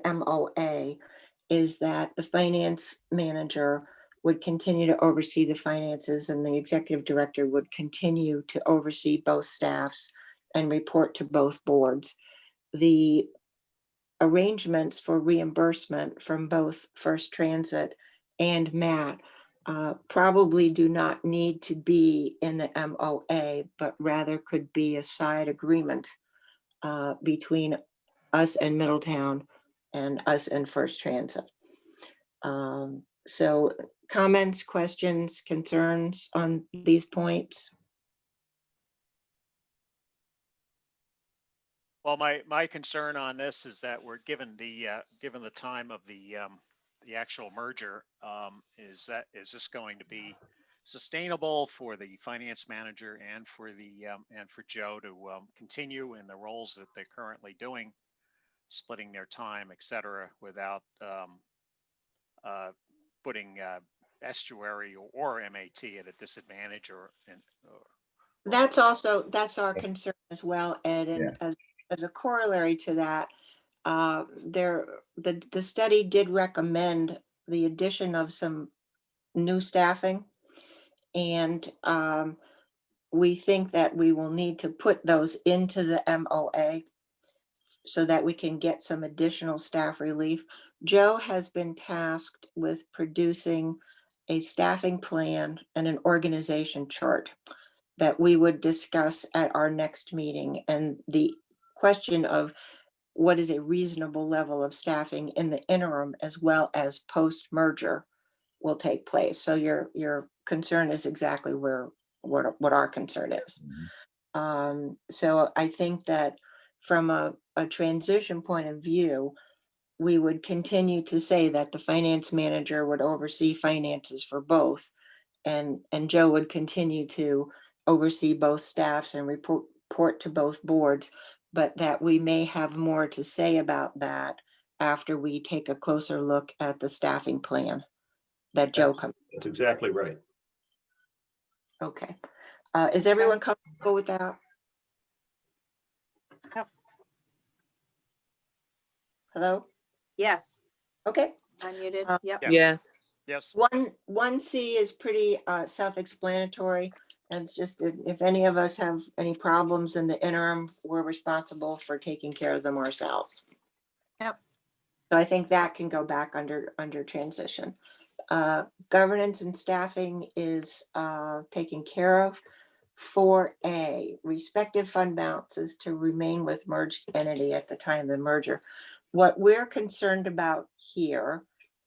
MOA is that the finance manager would continue to oversee the finances and the executive director would continue to oversee both staffs and report to both boards. The arrangements for reimbursement from both First Transit and MAT probably do not need to be in the MOA, but rather could be a side agreement between us and Middletown and us and First Transit. So comments, questions, concerns on these points? Well, my concern on this is that we're given the time of the actual merger, is this going to be sustainable for the finance manager and for Joe to continue in the roles that they're currently doing, splitting their time, et cetera, without putting estuary or MAT at a disadvantage or That's our concern as well, Ed, and as a corollary to that, the study did recommend the addition of some new staffing. And we think that we will need to put those into the MOA so that we can get some additional staff relief. Joe has been tasked with producing a staffing plan and an organization chart that we would discuss at our next meeting. And the question of what is a reasonable level of staffing in the interim as well as post-merger will take place. So your concern is exactly what our concern is. So I think that from a transition point of view, we would continue to say that the finance manager would oversee finances for both, and Joe would continue to oversee both staffs and report to both boards, but that we may have more to say about that after we take a closer look at the staffing plan that Joe comes. That's exactly right. Okay. Is everyone comfortable with that? Yep. Hello? Yes, Okay. unmuted. Yep. Yes. yes. 1C is pretty self-explanatory. And it's just if any of us have any problems in the interim, we're responsible for taking care of them ourselves. Yep. So I think that can go back under transition. Governance and staffing is taken care of. 4A, respective fund balances to remain with merged entity at the time of the merger. What we're concerned about here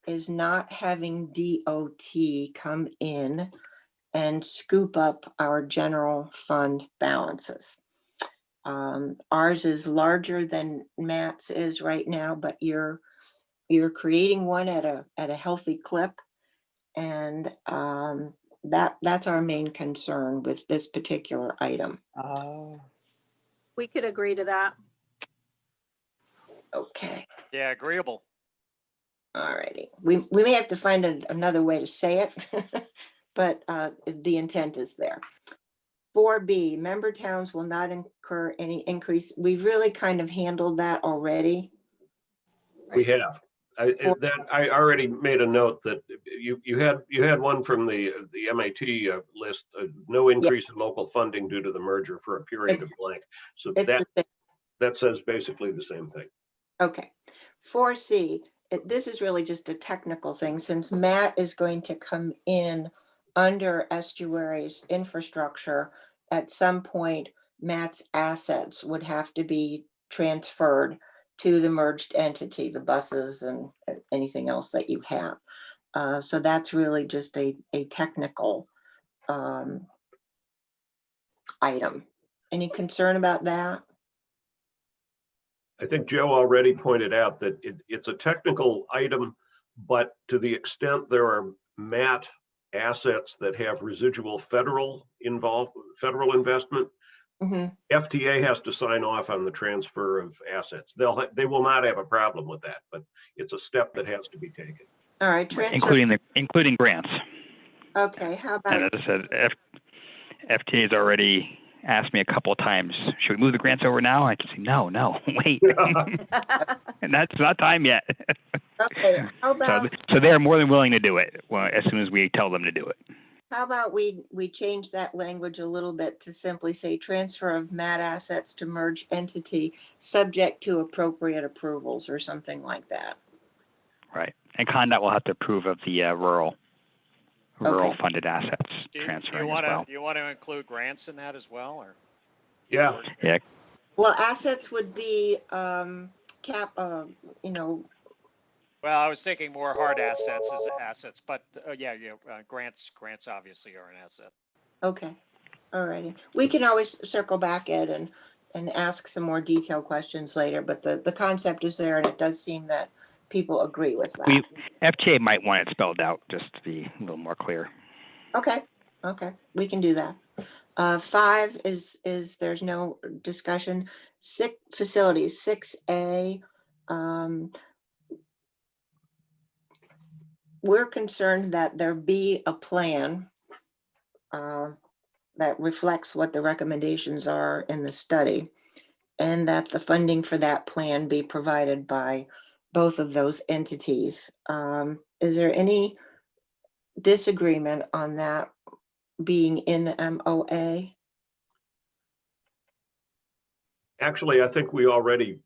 is not having DOT come in and scoop up our general fund balances. Ours is larger than Matt's is right now, but you're creating one at a healthy clip. And that's our main concern with this particular item. We could agree to that. Okay. Yeah, agreeable. All righty. We may have to find another way to say it, but the intent is there. 4B, member towns will not incur any increase. We've really kind of handled that already. We have. I already made a note that you had one from the MAT list, no increase in local funding due to the merger for a period of blank. So that says basically the same thing. Okay. 4C, this is really just a technical thing, since Matt is going to come in under estuaries infrastructure. At some point, Matt's assets would have to be transferred to the merged entity, the buses and anything else that you have. So that's really just a technical item. Any concern about that? I think Joe already pointed out that it's a technical item, but to the extent there are MAT assets that have residual federal investment, FTA has to sign off on the transfer of assets. They will not have a problem with that, but it's a step that has to be taken. All right, transfer. Including grants. Okay, how about? And as I said, FTA has already asked me a couple of times, should we move the grants over now? I can say, no, wait. And that's not time yet. Okay, how about? So they're more than willing to do it as soon as we tell them to do it. How about we change that language a little bit to simply say transfer of MAT assets to merged entity subject to appropriate approvals or something like that. Right. And Conduct will have to approve of the rural funded assets transferring as well. Do you want to include grants in that as well, or? Yeah. Well, assets would be Well, I was thinking more hard assets as assets, but grants obviously are an asset. Okay. All righty. We can always circle back, Ed, and ask some more detailed questions later, but the concept is there, and it does seem that people agree with that. FTA might want it spelled out just to be a little more clear. Okay. We can do that. 5 is there's no discussion. 6 facilities, 6A. we're concerned that there be a plan that reflects what the recommendations are in the study, and that the funding for that plan be provided by both of those entities. Is there any disagreement on that being in the MOA? Actually, I think we already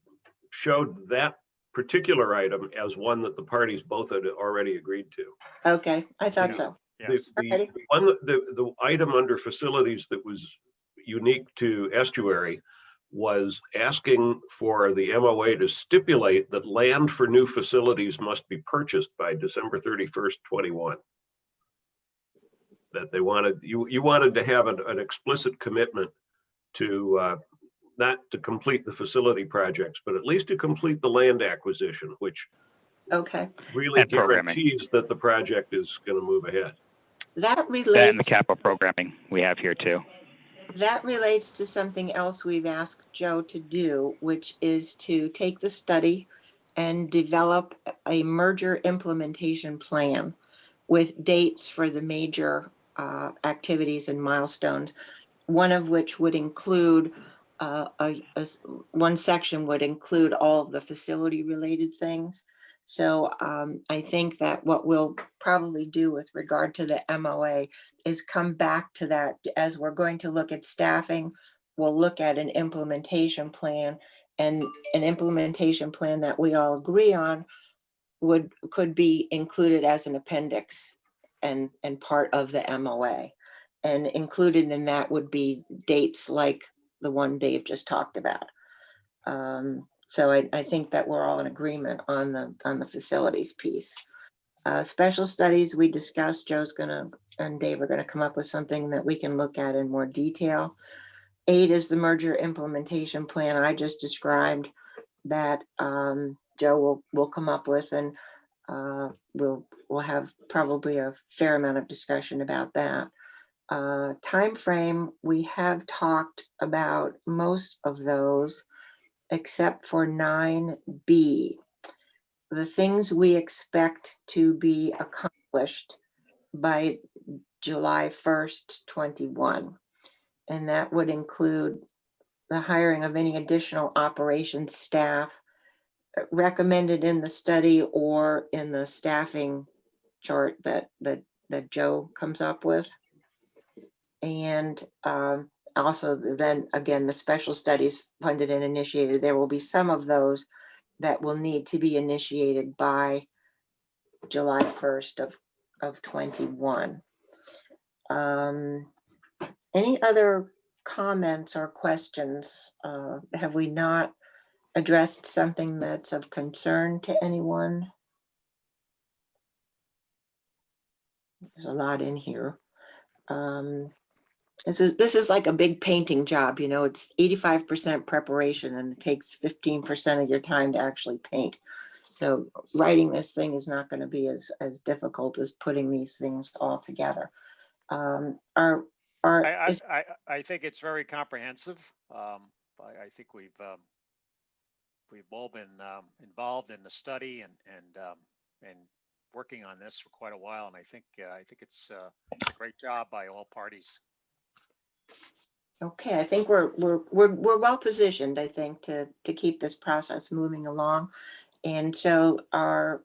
showed that particular item as one that the parties both had already agreed to. Okay, I thought Yeah. so. Yes. The item under facilities that was unique to estuary was asking for the MOA to stipulate that land for new facilities must be purchased by December 31st, 21. That they wanted, you wanted to have an explicit commitment to not to complete the facility projects, but at least to complete the land acquisition, which Okay, really And programming. guarantees that the project is going to move ahead. that That and the relates, capital programming we have here too. that relates to something else we've asked Joe to do, which is to take the study and develop a merger implementation plan with dates for the major activities and milestones, one of which would include one section would include all of the facility related things. So I think that what we'll probably do with regard to the MOA is come back to that as we're going to look at staffing. We'll look at an implementation plan, and an implementation plan that we all agree on could be included as an appendix and part of the MOA. And included in that would be dates like the one Dave just talked about. So I think that we're all in agreement on the facilities piece. Special studies we discussed, Joe's and Dave are gonna come up with something that we can look at in more detail. 8 is the merger implementation plan I just described that Joe will come up with, and we'll have probably a fair amount of discussion about that. Time frame, we have talked about most of those except for 9B. The things we expect to be accomplished by July 1st, 21. And that would include the hiring of any additional operations staff recommended in the study or in the staffing chart that Joe comes up with. And also then again, the special studies funded and initiated, there will be some of those that will need to be initiated by July 1st of 21. Any other comments or questions? Have we not addressed something that's of concern to anyone? There's a lot in here. This is like a big painting job, it's 85% preparation and it takes 15% of your time to actually paint. So writing this thing is not going to be as difficult as putting these things all together. I think it's very comprehensive. I think we've all been involved in the study and working on this for quite a while, and I think it's a great job by all parties. Okay, I think we're well positioned, I think, to keep this process moving along. And so our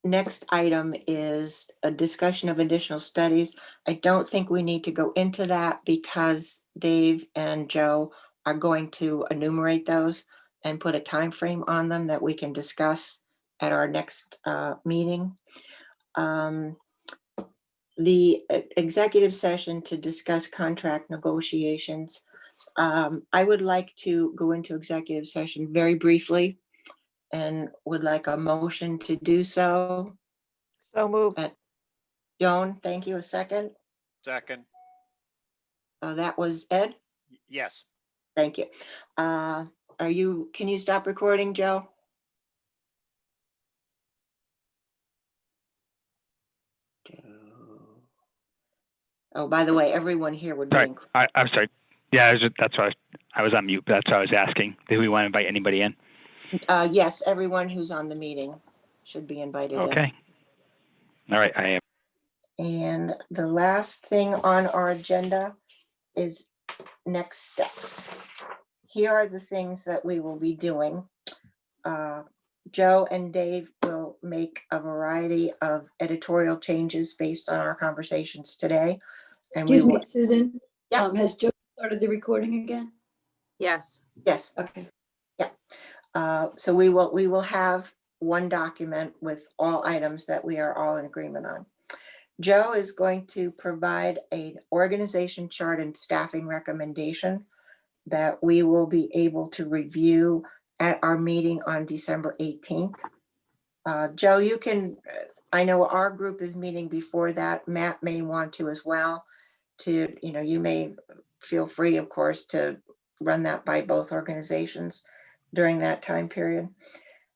next item is a discussion of additional studies. I don't think we need to go into that because Dave and Joe are going to enumerate those and put a time frame on them that we can discuss at our next meeting. The executive session to discuss contract negotiations. I would like to go into executive session very briefly and would like a motion to do so. So moved. Joan, thank you. A second. Second. That was Ed. Yes. Thank you. Can you stop recording, Joe? Oh, by the way, everyone here would Sorry, be. I'm sorry. Yeah, that's why I was on mute. That's why I was asking. Do we want to invite anybody in? Yes, everyone who's on the meeting should be invited in. Okay. All right, I am. And the last thing on our agenda is next steps. Here are the things that we will be doing. Joe and Dave will make a variety of editorial changes based on our conversations today. And we Excuse me, will, Susan. Yeah. Has Joe started the recording again? Yes. yes, Okay. so we will have one document with all items that we are all in agreement on. Joe is going to provide an organization chart and staffing recommendation that we will be able to review at our meeting on December 18th. Joe, you can, I know our group is meeting before that. Matt may want to as well. You may feel free, of course, to run that by both organizations during that time period.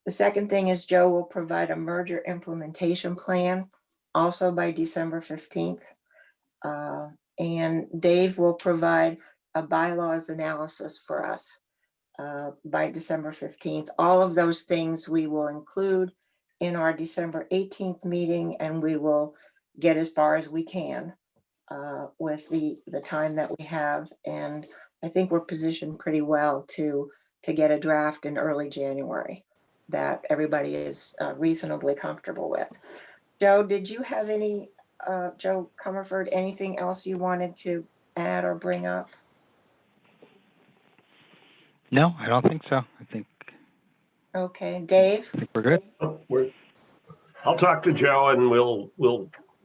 The second thing is Joe will provide a merger implementation plan also by December 15th. And Dave will provide a bylaws analysis for us by December 15th. All of those things we will include in our December 18th meeting, and we will get as far as we can with the time that we have. And I think we're positioned pretty well to get a draft in early January that everybody is reasonably comfortable with. Joe, did you have any, Joe Comerford, anything else you wanted to add or bring up? No, I don't think so. I think Okay, Dave? we're good. I'll talk to Joe and we'll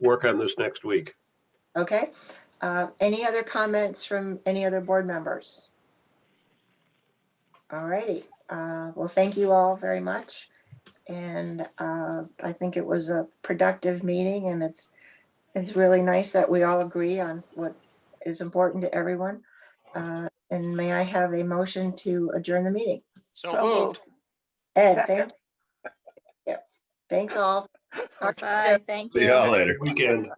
work on this next week. Okay. Any other comments from any other board members? All righty. Well, thank you all very much. And I think it was a productive meeting, and it's really nice that we all agree on what is important to everyone. And may I have a motion to adjourn the meeting? So moved. Ed, Second. thanks all. Talk to you soon. Bye. Thank See you. y'all later. Weekend.